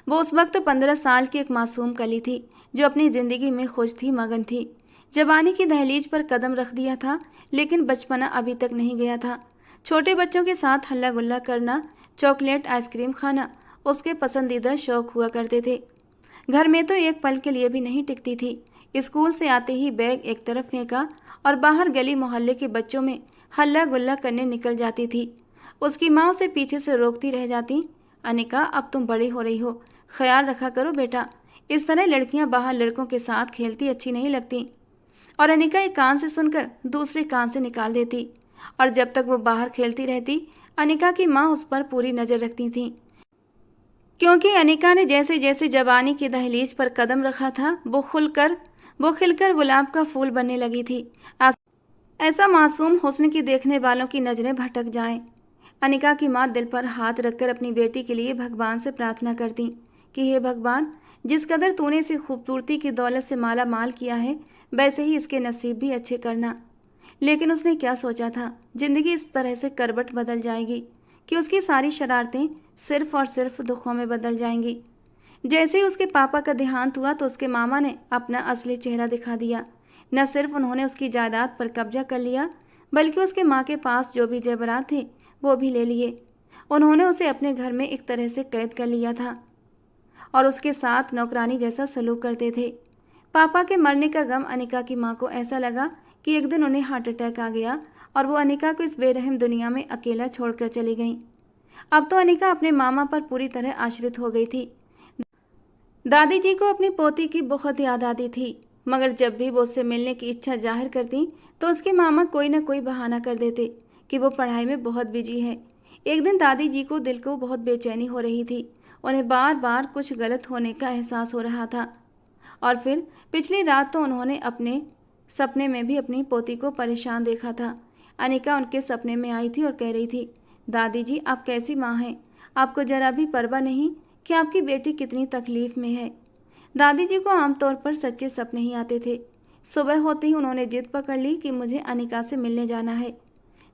वो उस वक्त 15 साल की एक मासूम कली थी जो अपनी ज़िंदगी में खुश थी, मगन थी। जवानी की दहलीज पर कदम रख दिया था, लेकिन बचपना अभी तक नहीं गया था। छोटे बच्चों के साथ हल्ला गुल्ला करना, चॉकलेट आइसक्रीम खाना उसके पसंदीदा शौक हुआ करते थे। घर में तो एक पल के लिए भी नहीं टिकती थी। स्कूल से आते ही बैग एक तरफ फेंका और बाहर गली मोहल्ले के बच्चों में हल्ला गुल्ला करने निकल जाती थी। उसकी माँ उसे पीछे से रोकती रह जाती। अनिका, अब तुम बड़ी हो रही हो, ख्याल रखा करो बेटा। इस तरह लड़कियां बाहर लड़कों के साथ खेलती अच्छी नहीं लगती। और अनिका एक कान से सुनकर दूसरे कान से निकाल देती, और जब तक वो बाहर खेलती रहती अनिका की माँ उस पर पूरी नज़र रखती थी क्योंकि अनिका ने जैसे जैसे जवानी की दहलीज पर कदम रखा था वो खिलकर गुलाब का फूल बनने लगी थी। ऐसा मासूम हुस्न की देखने वालों की नजरें भटक जाएं। अनिका की माँ दिल पर हाथ रखकर अपनी बेटी के लिए भगवान से प्रार्थना करती कि हे भगवान, जिस कदर तूने इसे खूबसूरती की दौलत से माला माल किया है, वैसे ही इसके नसीब भी अच्छे करना। लेकिन उसने क्या सोचा था, जिंदगी इस तरह से करवट बदल जाएगी कि उसकी सारी शरारतें सिर्फ और सिर्फ दुखों में बदल जाएंगी। जैसे ही उसके पापा का देहांत हुआ तो उसके मामा ने अपना असली चेहरा दिखा दिया। न सिर्फ उन्होंने उसकी जायदाद पर कब्जा कर लिया, बल्कि उसके माँ के पास जो भी जेवरात थे वो भी ले लिए। उन्होंने उसे अपने घर में एक तरह से कैद कर लिया था और उसके साथ नौकरानी जैसा सलूक करते थे। पापा के मरने का गम अनिका की माँ को ऐसा लगा कि एक दिन उन्हें हार्ट अटैक आ गया और वो अनिका को इस बेरहम दुनिया में अकेला छोड़कर चली गईं। अब तो अनिका अपने मामा पर पूरी तरह आश्रित हो गई थी। दादी जी को अपनी पोती की बहुत याद आती थी, मगर जब भी वो उससे मिलने की इच्छा जाहिर करती तो उसके मामा कोई न कोई बहाना कर देते कि वो पढ़ाई में बहुत बिजी है। एक दिन दादी जी को दिल को बहुत बेचैनी हो रही थी। उन्हें बार बार कुछ गलत होने का एहसास हो रहा था। और फिर पिछली रात तो उन्होंने अपने सपने में भी अपनी पोती को परेशान देखा था। अनिका उनके सपने में आई थी और कह रही थी, दादी जी आप कैसी माँ हैं? आपको जरा भी परवाह नहीं कि आपकी बेटी कितनी तकलीफ में है। दादी जी को आमतौर पर सच्चे सपने ही आते थे। सुबह होते ही उन्होंने जिद पकड़ ली कि मुझे अनिका से मिलने जाना है।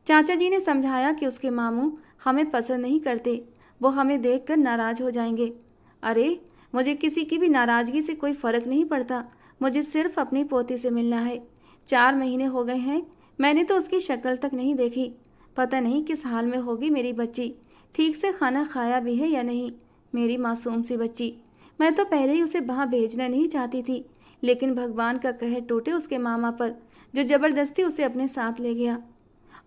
चाचा जी ने समझाया कि उसके मामू हमें पसंद नहीं करते, वो हमें देखकर नाराज हो जाएंगे। अरे, मुझे किसी की भी नाराजगी से कोई फर्क नहीं पड़ता, मुझे सिर्फ अपनी पोती से मिलना है। 4 महीने हो गए हैं, मैंने तो उसकी शक्ल तक नहीं देखी। पता नहीं किस हाल में होगी मेरी बच्ची, ठीक से खाना खाया भी है या नहीं। मेरी मासूम सी बच्ची, मैं तो पहले ही उसे वहाँ भेजना नहीं चाहती थी, लेकिन भगवान का कहर टूटे उसके मामा पर, जो जबरदस्ती उसे अपने साथ ले गया।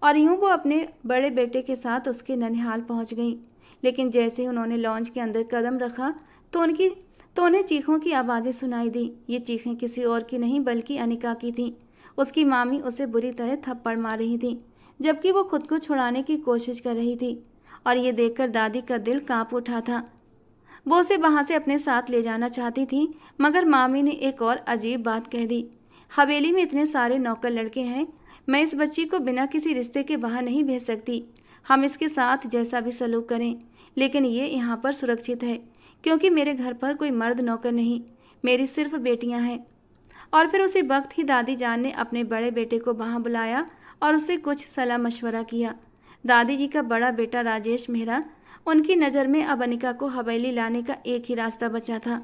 और यूं वो अपने बड़े बेटे के साथ उसके ननिहाल पहुंच गईं। लेकिन जैसे ही उन्होंने लॉन्च के अंदर कदम रखा तो उन्हें चीखों की आवाज़ें सुनाई दी। ये चीखें किसी और की नहीं बल्कि अनिका की थीं। उसकी मामी उसे बुरी तरह थप्पड़ मार रही थी, जबकि वो खुद को छुड़ाने की कोशिश कर रही थी। और ये देखकर दादी का दिल कांप उठा था। वो उसे वहां से अपने साथ ले जाना चाहती थी, मगर मामी ने एक और अजीब बात कह दी। हवेली में इतने सारे नौकर लड़के हैं, मैं इस बच्ची को बिना किसी रिश्ते के वहाँ नहीं भेज सकती। हम इसके साथ जैसा भी सलूक करें, लेकिन ये यहाँ पर सुरक्षित है, क्योंकि मेरे घर पर कोई मर्द नौकर नहीं, मेरी सिर्फ बेटियाँ हैं। और फिर उसी वक्त ही दादी जान ने अपने बड़े बेटे को वहाँ बुलाया और उससे कुछ सलाह मशवरा किया। दादी जी का बड़ा बेटा राजेश मेहरा, उनकी नज़र में अब अनिका को हवेली लाने का एक ही रास्ता बचा था।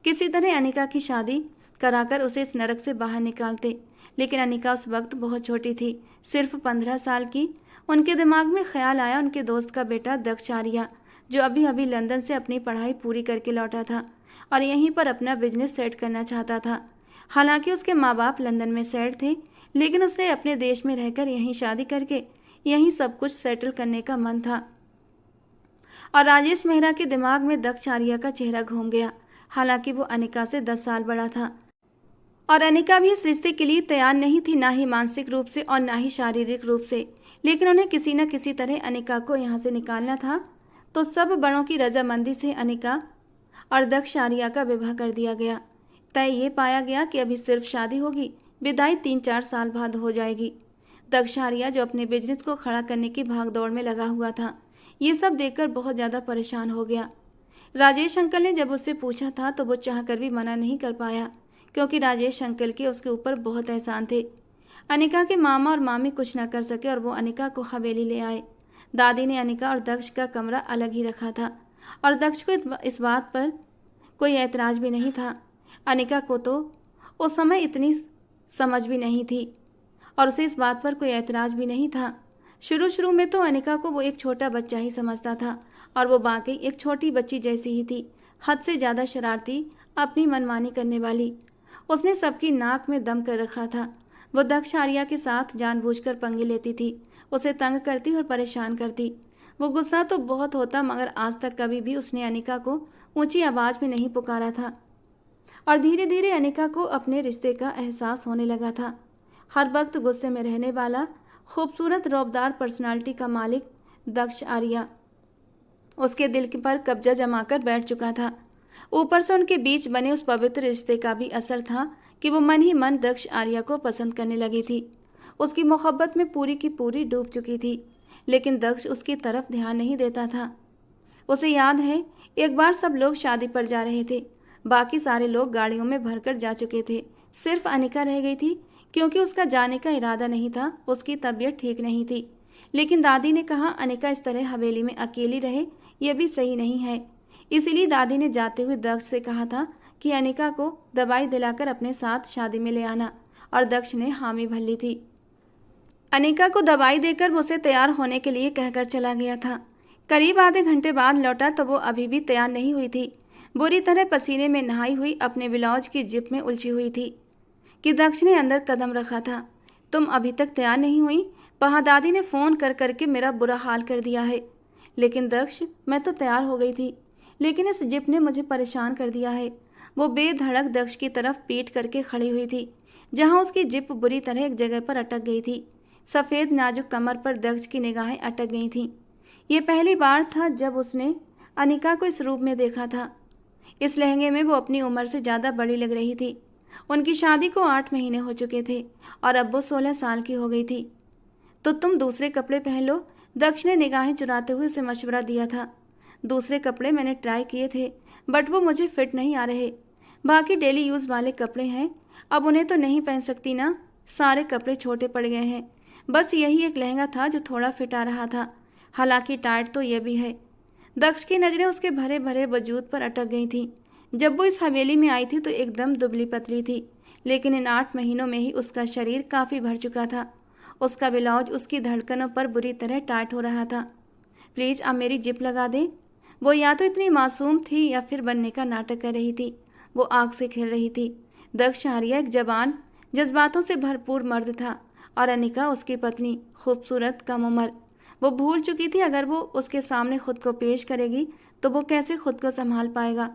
किसी तरह अनिका की शादी कराकर उसे इस नरक से बाहर निकालते। लेकिन अनिका उस वक्त बहुत छोटी थी, सिर्फ 15 साल की। उनके दिमाग में ख्याल आया उनके दोस्त का बेटा दक्ष आर्या, जो अभी अभी लंदन से अपनी पढ़ाई पूरी करके लौटा था और यहीं पर अपना बिजनेस सेट करना चाहता था। हालांकि उसके माँ बाप लंदन में सेट थे, लेकिन उसे अपने देश में रहकर यहीं शादी करके यहीं सब कुछ सेटल करने का मन था। और राजेश मेहरा के दिमाग में दक्ष आर्या का चेहरा घूम गया। हालांकि वो अनिका से 10 साल बड़ा था और अनिका भी इस रिश्ते के लिए तैयार नहीं थी, ना ही मानसिक रूप से और ना ही शारीरिक रूप से। लेकिन उन्हें किसी न किसी तरह अनिका को यहाँ से निकालना था। तो सब बड़ों की रजामंदी से अनिका और दक्ष आर्या का विवाह कर दिया गया। तय ये पाया गया कि अभी सिर्फ शादी होगी, विदाई 3-4 साल बाद हो जाएगी। दक्ष आर्या, जो अपने बिजनेस को खड़ा करने की भागदौड़ में लगा हुआ था, ये सब देखकर बहुत ज़्यादा परेशान हो गया। राजेश अंकल ने जब उससे पूछा था तो वो चाहकर भी मना नहीं कर पाया, क्योंकि राजेश अंकल के उसके ऊपर बहुत एहसान थे। अनिका के मामा और मामी कुछ ना कर सके और वो अनिका को हवेली ले आए। दादी ने अनिका और दक्ष का कमरा अलग ही रखा था और दक्ष को इस बात पर कोई ऐतराज़ भी नहीं था। अनिका को तो उस समय इतनी समझ भी नहीं थी और उसे इस बात पर कोई ऐतराज़ भी नहीं था। शुरू में तो अनिका को वो एक छोटा बच्चा ही समझता था और वो वाकई एक छोटी बच्ची जैसी ही थी, हद से ज़्यादा शरारती, अपनी मनमानी करने वाली। उसने सबकी नाक में दम कर रखा था। वो दक्ष आर्या के साथ जानबूझकर पंगे लेती थी, उसे तंग करती और परेशान करती। वो गुस्सा तो बहुत होता, मगर आज तक कभी भी उसने अनिका को ऊंची आवाज़ में नहीं पुकारा था। और धीरे धीरे अनिका को अपने रिश्ते का एहसास होने लगा था। हर वक्त गुस्से में रहने वाला, खूबसूरत रौबदार पर्सनालिटी का मालिक दक्ष आर्या उसके दिल पर कब्जा जमाकर बैठ चुका था। ऊपर से उनके बीच बने उस पवित्र रिश्ते का भी असर था कि वो मन ही मन दक्ष आर्या को पसंद करने लगी थी। उसकी मोहब्बत में पूरी की पूरी डूब चुकी थी, लेकिन दक्ष उसकी तरफ ध्यान नहीं देता था। उसे याद है, एक बार सब लोग शादी पर जा रहे थे। बाकी सारे लोग गाड़ियों में भरकर जा चुके थे। सिर्फ अनिका रह गई थी, क्योंकि उसका जाने का इरादा नहीं था। उसकी तबीयत ठीक नहीं थी। लेकिन दादी ने कहा अनिका इस तरह हवेली में अकेली रहे, यह भी सही नहीं है। इसीलिए दादी ने जाते हुए दक्ष से कहा था कि अनिका को दवाई दिलाकर अपने साथ शादी में ले आना, और दक्ष ने हामी भर ली थी। अनिका को दवाई देकर वो उसे तैयार होने के लिए कहकर चला गया था। करीब आधे घंटे बाद लौटा तो वो अभी भी तैयार नहीं हुई थी। बुरी तरह पसीने में नहाई हुई अपने ब्लाउज की जिप में उलझी हुई थी कि दक्ष ने अंदर कदम रखा था। तुम अभी तक तैयार नहीं हुई? वहाँ दादी ने फ़ोन कर करके मेरा बुरा हाल कर दिया है। लेकिन दक्ष, मैं तो तैयार हो गई थी, लेकिन इस जिप ने मुझे परेशान कर दिया है। वो बेधड़क दक्ष की तरफ पीट करके खड़ी हुई थी, जहाँ उसकी जिप बुरी तरह एक जगह पर अटक गई थी। सफ़ेद नाजुक कमर पर दक्ष की निगाहें अटक गई थीं। ये पहली बार था जब उसने अनिका को इस रूप में देखा था। इस लहंगे में वो अपनी उम्र से ज़्यादा बड़ी लग रही थी। उनकी शादी को 8 महीने हो चुके थे और अब वो 16 साल की हो गई थी। तो तुम दूसरे कपड़े पहन लो, दक्ष ने निगाहें चुराते हुए उसे मशवरा दिया था। दूसरे कपड़े मैंने ट्राई किए थे, बट वो मुझे फिट नहीं आ रहे। बाकी डेली यूज़ वाले कपड़े हैं, अब उन्हें तो नहीं पहन सकती ना। सारे कपड़े छोटे पड़ गए हैं। बस यही एक लहंगा था जो थोड़ा फिट आ रहा था, हालांकि टाइट तो यह भी है। दक्ष की नज़रें उसके भरे भरे वजूद पर अटक गई थीं। जब वो इस हवेली में आई थी तो एकदम दुबली पतली थी, लेकिन इन 8 महीनों में ही उसका शरीर काफ़ी भर चुका था। उसका ब्लाउज उसकी धड़कनों पर बुरी तरह टाइट हो रहा था। प्लीज़ अब मेरी जिप लगा दें। वो या तो इतनी मासूम थी या फिर बनने का नाटक कर रही थी। वो आग से खेल रही थी। दक्ष आर्या एक जवान, जज्बातों से भरपूर मर्द था, और अनिका उसकी पत्नी, खूबसूरत, कम उम्र। वो भूल चुकी थी अगर वो उसके सामने खुद को पेश करेगी तो वो कैसे खुद को संभाल पाएगा।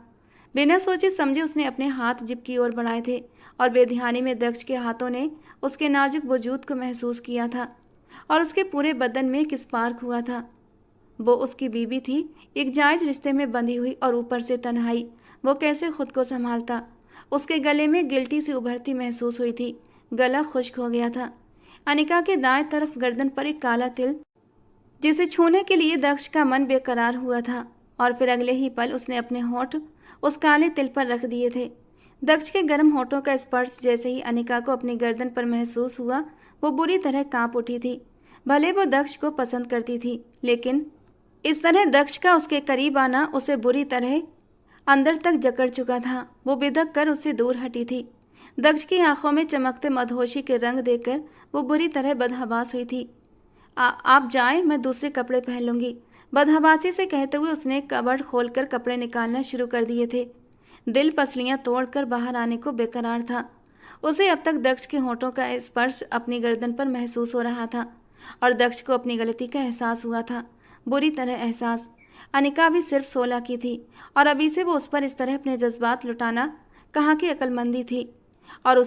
बिना सोचे समझे उसने अपने हाथ जिप की ओर बढ़ाए थे, और बेध्यानी में दक्ष के हाथों ने उसके नाजुक वजूद को महसूस किया था, और उसके पूरे बदन में एक स्पार्क हुआ था। वो उसकी बीवी थी, एक जायज़ रिश्ते में बंधी हुई, और ऊपर से तन्हाई। वो कैसे खुद को संभालता? उसके गले में गिल्टी सी उभरती महसूस हुई थी। गला खुश्क हो गया था। अनिका के दाएं तरफ गर्दन पर एक काला तिल, जिसे छूने के लिए दक्ष का मन बेकरार हुआ था, और फिर अगले ही पल उसने अपने होंठ उस काले तिल पर रख दिए थे। दक्ष के गर्म होठों का स्पर्श जैसे ही अनिका को अपनी गर्दन पर महसूस हुआ, वो बुरी तरह कांप उठी थी। भले वो दक्ष को पसंद करती थी, लेकिन इस तरह दक्ष का उसके करीब आना उसे बुरी तरह अंदर तक जकड़ चुका था। वो बिदक कर उससे दूर हटी थी। दक्ष की आंखों में चमकते मदहोशी के रंग देखकर वो बुरी तरह बदहवास हुई थी। आप जाएं, मैं दूसरे कपड़े पहन लूंगी, बदहवासी से कहते हुए उसने कबर्ड खोलकर कपड़े निकालना शुरू कर दिए थे। दिल पसलियां तोड़कर बाहर आने को बेकरार था। उसे अब तक दक्ष के होठों का स्पर्श अपनी गर्दन पर महसूस हो रहा था, और दक्ष को अपनी गलती का एहसास हुआ था, बुरी तरह एहसास। अनिका भी सिर्फ 16 की थी, और अभी से वो उस पर इस तरह अपने जज्बात लुटाना कहाँ की अक्लमंदी थी। और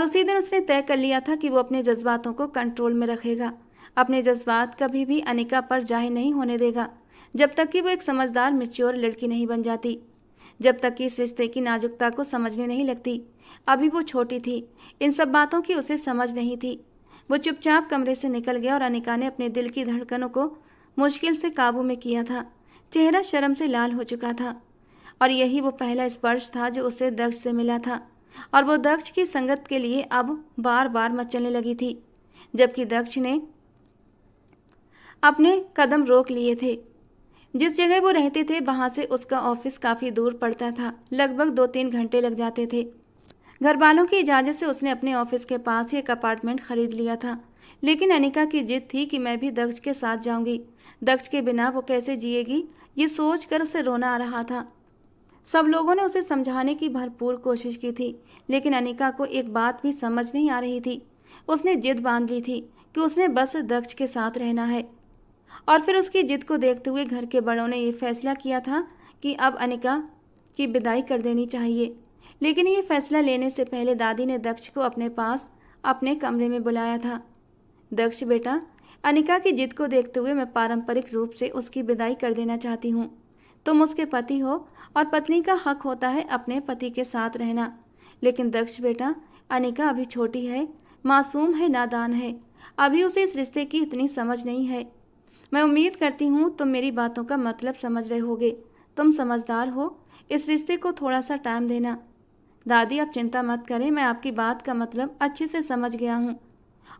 उसी दिन उसने तय कर लिया था कि वो अपने जज्बातों को कंट्रोल में रखेगा। अपने जज्बात कभी भी अनिका पर जाहिर नहीं होने देगा, जब तक कि वो एक समझदार मैच्योर लड़की नहीं बन जाती, जब तक कि इस रिश्ते की नाजुकता को समझने नहीं लगती। अभी वो छोटी थी, इन सब बातों की उसे समझ नहीं थी। वो चुपचाप कमरे से निकल गया, और अनिका ने अपने दिल की धड़कनों को मुश्किल से काबू में किया था। चेहरा शर्म से लाल हो चुका था, और यही वो पहला स्पर्श था जो उसे दक्ष से मिला था, और वो दक्ष की संगत के लिए अब बार बार मचलने लगी थी। जबकि दक्ष ने अपने कदम रोक लिए थे। जिस जगह वो रहते थे वहाँ से उसका ऑफिस काफ़ी दूर पड़ता था। लगभग 2-3 घंटे लग जाते थे। घर वालों की इजाज़त से उसने अपने ऑफिस के पास ही एक अपार्टमेंट खरीद लिया था, लेकिन अनिका की जिद थी कि मैं भी दक्ष के साथ जाऊंगी। दक्ष के बिना वो कैसे जिएगी, ये सोच कर उसे रोना आ रहा था। सब लोगों ने उसे समझाने की भरपूर कोशिश की थी, लेकिन अनिका को एक बात भी समझ नहीं आ रही थी। उसने जिद बांध ली थी कि उसने बस दक्ष के साथ रहना है, और फिर उसकी जिद को देखते हुए घर के बड़ों ने ये फैसला किया था कि अब अनिका की विदाई कर देनी चाहिए। लेकिन ये फैसला लेने से पहले दादी ने दक्ष को अपने पास अपने कमरे में बुलाया था। दक्ष बेटा, अनिका की जिद को देखते हुए मैं पारंपरिक रूप से उसकी विदाई कर देना चाहती हूँ। तुम उसके पति हो और पत्नी का हक होता है अपने पति के साथ रहना। लेकिन दक्ष बेटा, अनिका अभी छोटी है, मासूम है, नादान है। अभी उसे इस रिश्ते की इतनी समझ नहीं है। मैं उम्मीद करती हूँ तुम मेरी बातों का मतलब समझ रहे होगे। तुम समझदार हो, इस रिश्ते को थोड़ा सा टाइम देना। दादी आप चिंता मत करें, मैं आपकी बात का मतलब अच्छे से समझ गया हूँ।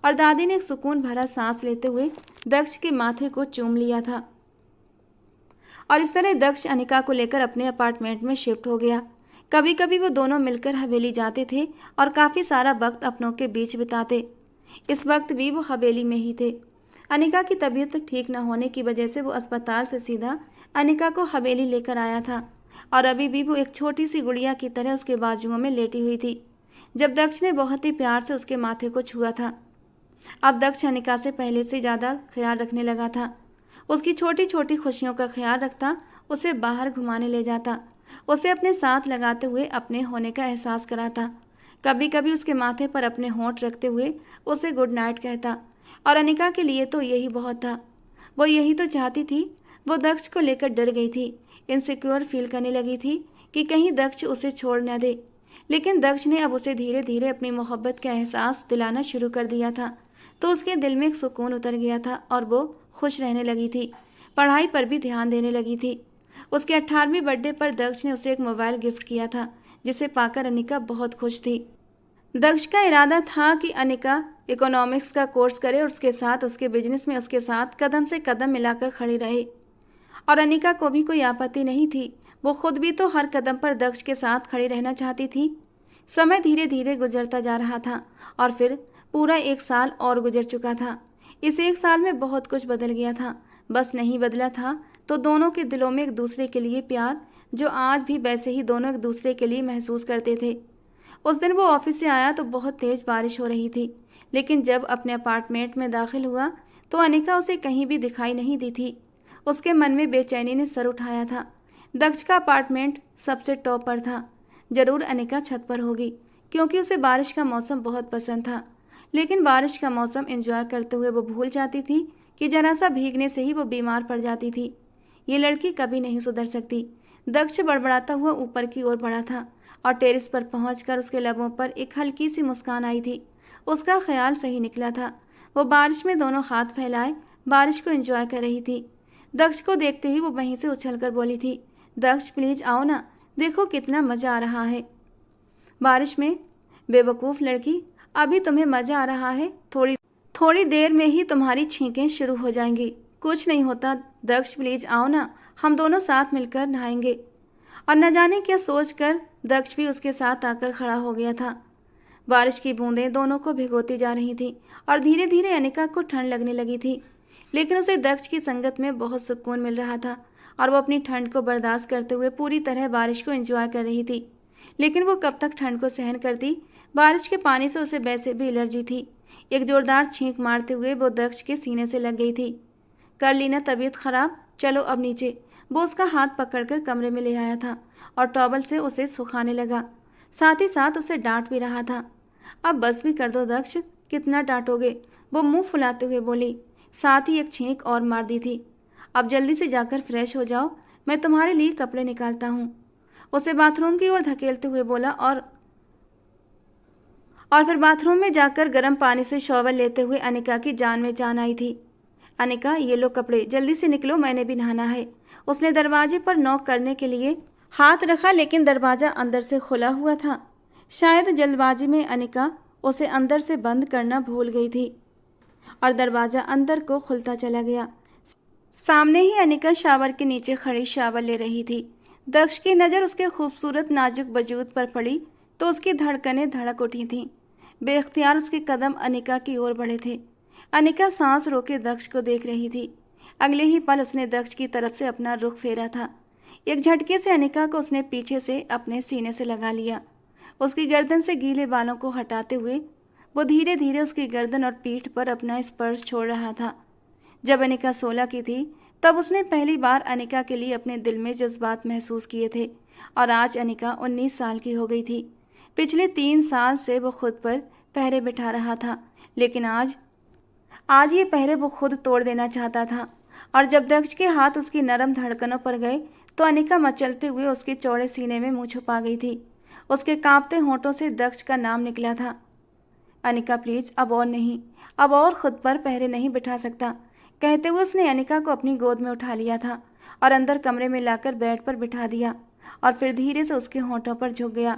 और दादी ने एक सुकून भरा सांस लेते हुए दक्ष के माथे को चूम लिया था। और इस तरह दक्ष अनिका को लेकर अपने अपार्टमेंट में शिफ्ट हो गया। कभी कभी वो दोनों मिलकर हवेली जाते थे और काफ़ी सारा वक्त अपनों के बीच बिताते। इस वक्त भी वो हवेली में ही थे। अनिका की तबीयत ठीक न होने की वजह से वो अस्पताल से सीधा अनिका को हवेली लेकर आया था और अभी भी वो एक छोटी सी गुड़िया की तरह उसके बाजुओं में लेटी हुई थी जब दक्ष ने बहुत ही प्यार से उसके माथे को छुआ था। अब दक्ष अनिका से पहले से ज़्यादा ख्याल रखने लगा था। उसकी छोटी छोटी खुशियों का ख्याल रखता, उसे बाहर घुमाने ले जाता, उसे अपने साथ लगाते हुए अपने होने का एहसास कराता। कभी कभी उसके माथे पर अपने होंठ रखते हुए उसे गुड नाइट कहता। और अनिका के लिए तो यही बहुत था। वो यही तो चाहती थी। वो दक्ष को लेकर डर गई थी, इनसिक्योर फील करने लगी थी कि कहीं दक्ष उसे छोड़ न दे। लेकिन दक्ष ने अब उसे धीरे धीरे अपनी मोहब्बत का एहसास दिलाना शुरू कर दिया था, तो उसके दिल में एक सुकून उतर गया था और वो खुश रहने लगी थी। पढ़ाई पर भी ध्यान देने लगी थी। उसके 18वें बर्थडे पर दक्ष ने उसे एक मोबाइल गिफ्ट किया था, जिसे पाकर अनिका बहुत खुश थी। दक्ष का इरादा था कि अनिका इकोनॉमिक्स का कोर्स करे और उसके साथ उसके बिजनेस में उसके साथ कदम से कदम मिलाकर खड़ी रहे। और अनिका को भी कोई आपत्ति नहीं थी। वो खुद भी तो हर कदम पर दक्ष के साथ खड़ी रहना चाहती थी। समय धीरे धीरे गुजरता जा रहा था और फिर पूरा 1 साल और गुजर चुका था। इस 1 साल में बहुत कुछ बदल गया था। बस नहीं बदला था तो दोनों के दिलों में एक दूसरे के लिए प्यार, जो आज भी वैसे ही दोनों एक दूसरे के लिए महसूस करते थे। उस दिन वो ऑफिस से आया तो बहुत तेज बारिश हो रही थी, लेकिन जब अपने अपार्टमेंट में दाखिल हुआ तो अनिका उसे कहीं भी दिखाई नहीं दी थी। उसके मन में बेचैनी ने सर उठाया था। दक्ष का अपार्टमेंट सबसे टॉप पर था। जरूर अनिका छत पर होगी, क्योंकि उसे बारिश का मौसम बहुत पसंद था। लेकिन बारिश का मौसम एंजॉय करते हुए वो भूल जाती थी कि जरा सा भीगने से ही वो बीमार पड़ जाती थी। ये लड़की कभी नहीं सुधर सकती। दक्ष बड़बड़ाता हुआ ऊपर की ओर बढ़ा था और टेरेस पर पहुंचकर उसके लबों पर एक हल्की सी मुस्कान आई थी। उसका ख्याल सही निकला था। वो बारिश में दोनों हाथ फैलाए बारिश को एंजॉय कर रही थी। दक्ष को देखते ही वो वहीं से उछलकर बोली थी, दक्ष प्लीज आओ ना, देखो कितना मज़ा आ रहा है बारिश में। बेवकूफ़ लड़की, अभी तुम्हें मज़ा आ रहा है, थोड़ी देर में ही तुम्हारी छींकें शुरू हो जाएंगी। कुछ नहीं होता दक्ष, प्लीज आओ ना, हम दोनों साथ मिलकर नहाएंगे। और न जाने क्या सोचकर दक्ष भी उसके साथ आकर खड़ा हो गया था। बारिश की बूंदें दोनों को भिगोती जा रही थीं और धीरे धीरे अनिका को ठंड लगने लगी थी। लेकिन उसे दक्ष की संगत में बहुत सुकून मिल रहा था और वो अपनी ठंड को बर्दाश्त करते हुए पूरी तरह बारिश को एंजॉय कर रही थी। लेकिन वो कब तक ठंड को सहन करती? बारिश के पानी से उसे वैसे भी एलर्जी थी। एक जोरदार छींक मारते हुए वो दक्ष के सीने से लग गई थी। कर ली ना तबीयत खराब, चलो अब नीचे। वो उसका हाथ पकड़कर कमरे में ले आया था और टॉवल से उसे सुखाने लगा, साथ ही साथ उसे डांट भी रहा था। अब बस भी कर दो दक्ष, कितना डांटोगे? वो मुंह फुलाते हुए बोली, साथ ही एक छींक और मार दी थी। अब जल्दी से जाकर फ्रेश हो जाओ, मैं तुम्हारे लिए कपड़े निकालता हूँ। उसे बाथरूम की ओर धकेलते हुए बोला और फिर बाथरूम में जाकर गर्म पानी से शॉवर लेते हुए अनिका की जान में जान आई थी। अनिका, ये लो कपड़े, जल्दी से निकलो, मैंने भी नहाना है। उसने दरवाजे पर नॉक करने के लिए हाथ रखा, लेकिन दरवाज़ा अंदर से खुला हुआ था। शायद जल्दबाजी में अनिका उसे अंदर से बंद करना भूल गई थी और दरवाज़ा अंदर को खुलता चला गया। सामने ही अनिका शावर के नीचे खड़ी शावर ले रही थी। दक्ष की नज़र उसके खूबसूरत नाजुक वजूद पर पड़ी तो उसकी धड़कनें धड़क उठी थीं। बेख्तियार उसके कदम अनिका की ओर बढ़े थे। अनिका सांस रोके दक्ष को देख रही थी। अगले ही पल उसने दक्ष की तरफ से अपना रुख फेरा था। एक झटके से अनिका को उसने पीछे से अपने सीने से लगा लिया। उसकी गर्दन से गीले बालों को हटाते हुए वो धीरे धीरे उसकी गर्दन और पीठ पर अपना स्पर्श छोड़ रहा था। जब अनिका 16 की थी तब उसने पहली बार अनिका के लिए अपने दिल में जज्बात महसूस किए थे और आज अनिका 19 साल की हो गई थी। पिछले 3 साल से वो खुद पर पहरे बिठा रहा था, लेकिन आज आज ये पहरे वो खुद तोड़ देना चाहता था। और जब दक्ष के हाथ उसकी नरम धड़कनों पर गए तो अनिका मचलते हुए उसके चौड़े सीने में मुंह छुपा गई थी। उसके कांपते होंठों से दक्ष का नाम निकला था। अनिका प्लीज, अब और नहीं, अब और खुद पर पहरे नहीं बिठा सकता, कहते हुए उसने अनिका को अपनी गोद में उठा लिया था और अंदर कमरे में लाकर बेड पर बिठा दिया और फिर धीरे से उसके होंठों पर झुक गया।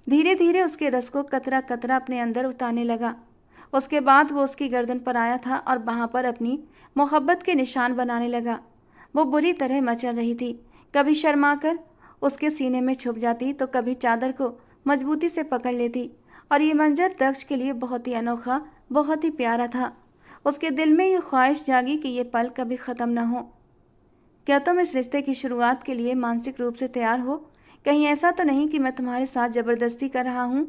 धीरे धीरे उसके रस को कतरा कतरा अपने अंदर उतारने लगा। उसके बाद वो उसकी गर्दन पर आया था और वहाँ पर अपनी मोहब्बत के निशान बनाने लगा। वो बुरी तरह मचल रही थी, कभी शर्मा कर उसके सीने में छुप जाती तो कभी चादर को मजबूती से पकड़ लेती। और ये मंजर दक्ष के लिए बहुत ही अनोखा, बहुत ही प्यारा था। उसके दिल में ये ख्वाहिश जागी कि ये पल कभी ख़त्म न हो। क्या तुम इस रिश्ते की शुरुआत के लिए मानसिक रूप से तैयार हो? कहीं ऐसा तो नहीं कि मैं तुम्हारे साथ ज़बरदस्ती कर रहा हूँ?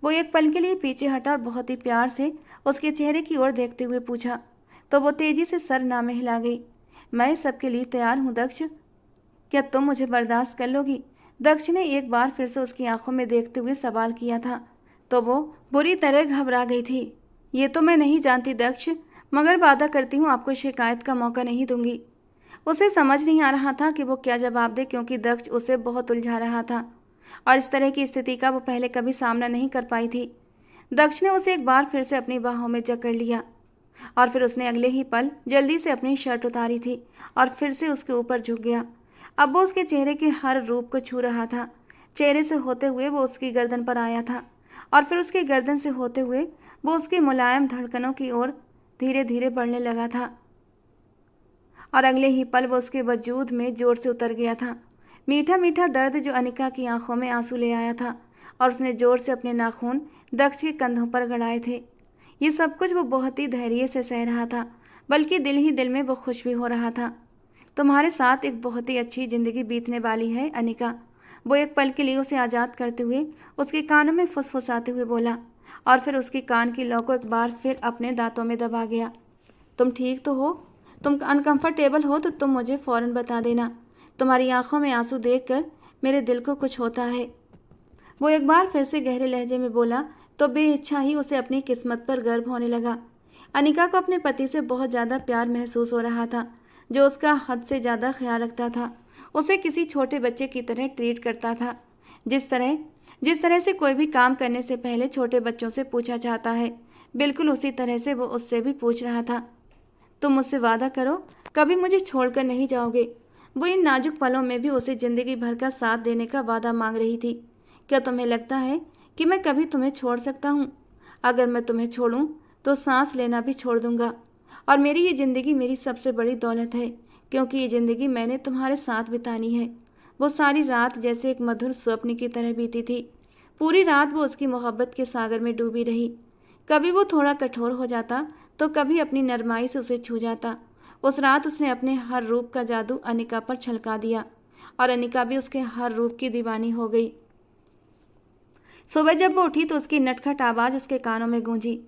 वो एक पल के लिए पीछे हटा और बहुत ही प्यार से उसके चेहरे की ओर देखते हुए पूछा, तो वो तेजी से सर ना में हिला गई। मैं सबके लिए तैयार हूँ दक्ष, क्या तुम मुझे बर्दाश्त कर लोगी? दक्ष ने एक बार फिर से उसकी आंखों में देखते हुए सवाल किया था, तो वो बुरी तरह घबरा गई थी। ये तो मैं नहीं जानती दक्ष, मगर वादा करती हूँ आपको शिकायत का मौका नहीं दूंगी। उसे समझ नहीं आ रहा था कि वो क्या जवाब दे, क्योंकि दक्ष उसे बहुत उलझा रहा था और इस तरह की स्थिति का वो पहले कभी सामना नहीं कर पाई थी। दक्ष ने उसे एक बार फिर से अपनी बाहों में जकड़ लिया और फिर उसने अगले ही पल जल्दी से अपनी शर्ट उतारी थी और फिर से उसके ऊपर झुक गया। अब वो उसके चेहरे के हर रूप को छू रहा था। चेहरे से होते हुए वो उसकी गर्दन पर आया था और फिर उसकी गर्दन से होते हुए वो उसकी मुलायम धड़कनों की ओर धीरे धीरे बढ़ने लगा था और अगले ही पल वो उसके वजूद में जोर से उतर गया था। मीठा मीठा दर्द जो अनिका की आंखों में आंसू ले आया था और उसने जोर से अपने नाखून दक्ष के कंधों पर गड़ाए थे। ये सब कुछ वो बहुत ही धैर्य से सह रहा था, बल्कि दिल ही दिल में वो खुश भी हो रहा था। तुम्हारे साथ एक बहुत ही अच्छी ज़िंदगी बीतने वाली है अनिका, वो एक पल के लिए उसे आज़ाद करते हुए उसके कानों में फुसफुसाते हुए बोला और फिर उसके कान की लौ को एक बार फिर अपने दांतों में दबा गया। तुम ठीक तो हो? तुम अनकंफर्टेबल हो तो तुम मुझे फ़ौरन बता देना। तुम्हारी आंखों में आंसू देखकर मेरे दिल को कुछ होता है। वो एक बार फिर से गहरे लहजे में बोला तो बेइच्छा ही उसे अपनी किस्मत पर गर्व होने लगा। अनिका को अपने पति से बहुत ज़्यादा प्यार महसूस हो रहा था, जो उसका हद से ज़्यादा ख्याल रखता था, उसे किसी छोटे बच्चे की तरह ट्रीट करता था। जिस तरह से कोई भी काम करने से पहले छोटे बच्चों से पूछा जाता है, बिल्कुल उसी तरह से वो उससे भी पूछ रहा था। तुम मुझसे वादा करो, कभी मुझे छोड़कर नहीं जाओगे। वो इन नाजुक पलों में भी उसे ज़िंदगी भर का साथ देने का वादा मांग रही थी। क्या तुम्हें लगता है कि मैं कभी तुम्हें छोड़ सकता हूँ? अगर मैं तुम्हें छोड़ूं तो सांस लेना भी छोड़ दूंगा। और मेरी ये ज़िंदगी मेरी सबसे बड़ी दौलत है, क्योंकि ये ज़िंदगी मैंने तुम्हारे साथ बितानी है। वो सारी रात जैसे एक मधुर स्वप्न की तरह बीती थी। पूरी रात वो उसकी मोहब्बत के सागर में डूबी रही। कभी वो थोड़ा कठोर हो जाता तो कभी अपनी नरमाई से उसे छू जाता। उस रात उसने अपने हर रूप का जादू अनिका पर छलका दिया और अनिका भी उसके हर रूप की दीवानी हो गई। सुबह जब वो उठी तो उसकी नटखट आवाज़ उसके कानों में गूंजी,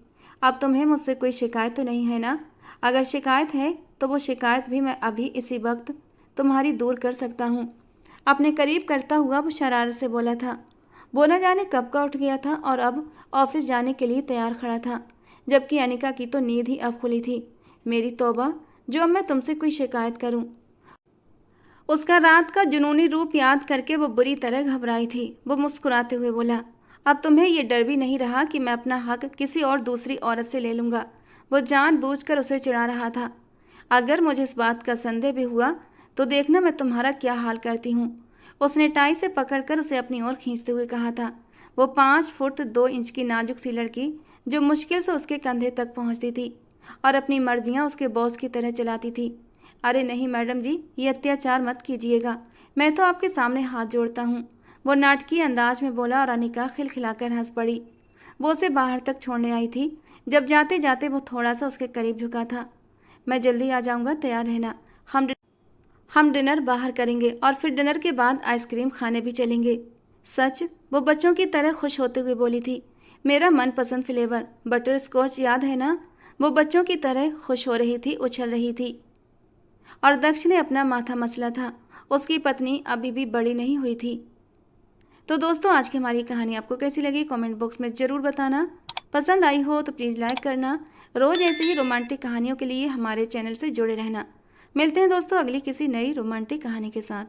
अब तुम्हें मुझसे कोई शिकायत तो नहीं है ना? अगर शिकायत है तो वो शिकायत भी मैं अभी इसी वक्त तुम्हारी दूर कर सकता हूँ। अपने करीब करता हुआ वो शरारत से बोला था। वो न जाने कब का उठ गया था और अब ऑफिस जाने के लिए तैयार खड़ा था, जबकि अनिका की तो नींद ही अब खुली थी। मेरी तौबा, जो अब मैं तुमसे कोई शिकायत करूं। उसका रात का जुनूनी रूप याद करके वो बुरी तरह घबराई थी। वो मुस्कुराते हुए बोला, अब तुम्हें ये डर भी नहीं रहा कि मैं अपना हक किसी और दूसरी औरत से ले लूँगा। वो जानबूझकर उसे चिढ़ा रहा था। अगर मुझे इस बात का संदेह भी हुआ तो देखना मैं तुम्हारा क्या हाल करती हूँ। उसने टाई से पकड़कर उसे अपनी ओर खींचते हुए कहा था। वो 5 फुट 2 इंच की नाजुक सी लड़की, जो मुश्किल से उसके कंधे तक पहुँचती थी और अपनी मर्जियाँ उसके बॉस की तरह चलाती थी। अरे नहीं मैडम जी, ये अत्याचार मत कीजिएगा, मैं तो आपके सामने हाथ जोड़ता हूँ, वो नाटकीय अंदाज में बोला और अनिका खिलखिलाकर हंस पड़ी। वो उसे बाहर तक छोड़ने आई थी जब जाते जाते वो थोड़ा सा उसके करीब झुका था। मैं जल्दी आ जाऊँगा, तैयार रहना। हम डिनर बाहर करेंगे और फिर डिनर के बाद आइसक्रीम खाने भी चलेंगे। सच? वो बच्चों की तरह खुश होते हुए बोली थी। मेरा मनपसंद फ्लेवर बटर स्कॉच, याद है ना? वो बच्चों की तरह खुश हो रही थी, उछल रही थी। और दक्ष ने अपना माथा मसला था। उसकी पत्नी अभी भी बड़ी नहीं हुई थी। तो दोस्तों, आज की हमारी कहानी आपको कैसी लगी कमेंट बॉक्स में ज़रूर बताना। पसंद आई हो तो प्लीज़ लाइक करना। रोज़ ऐसी ही रोमांटिक कहानियों के लिए हमारे चैनल से जुड़े रहना। मिलते हैं दोस्तों अगली किसी नई रोमांटिक कहानी के साथ।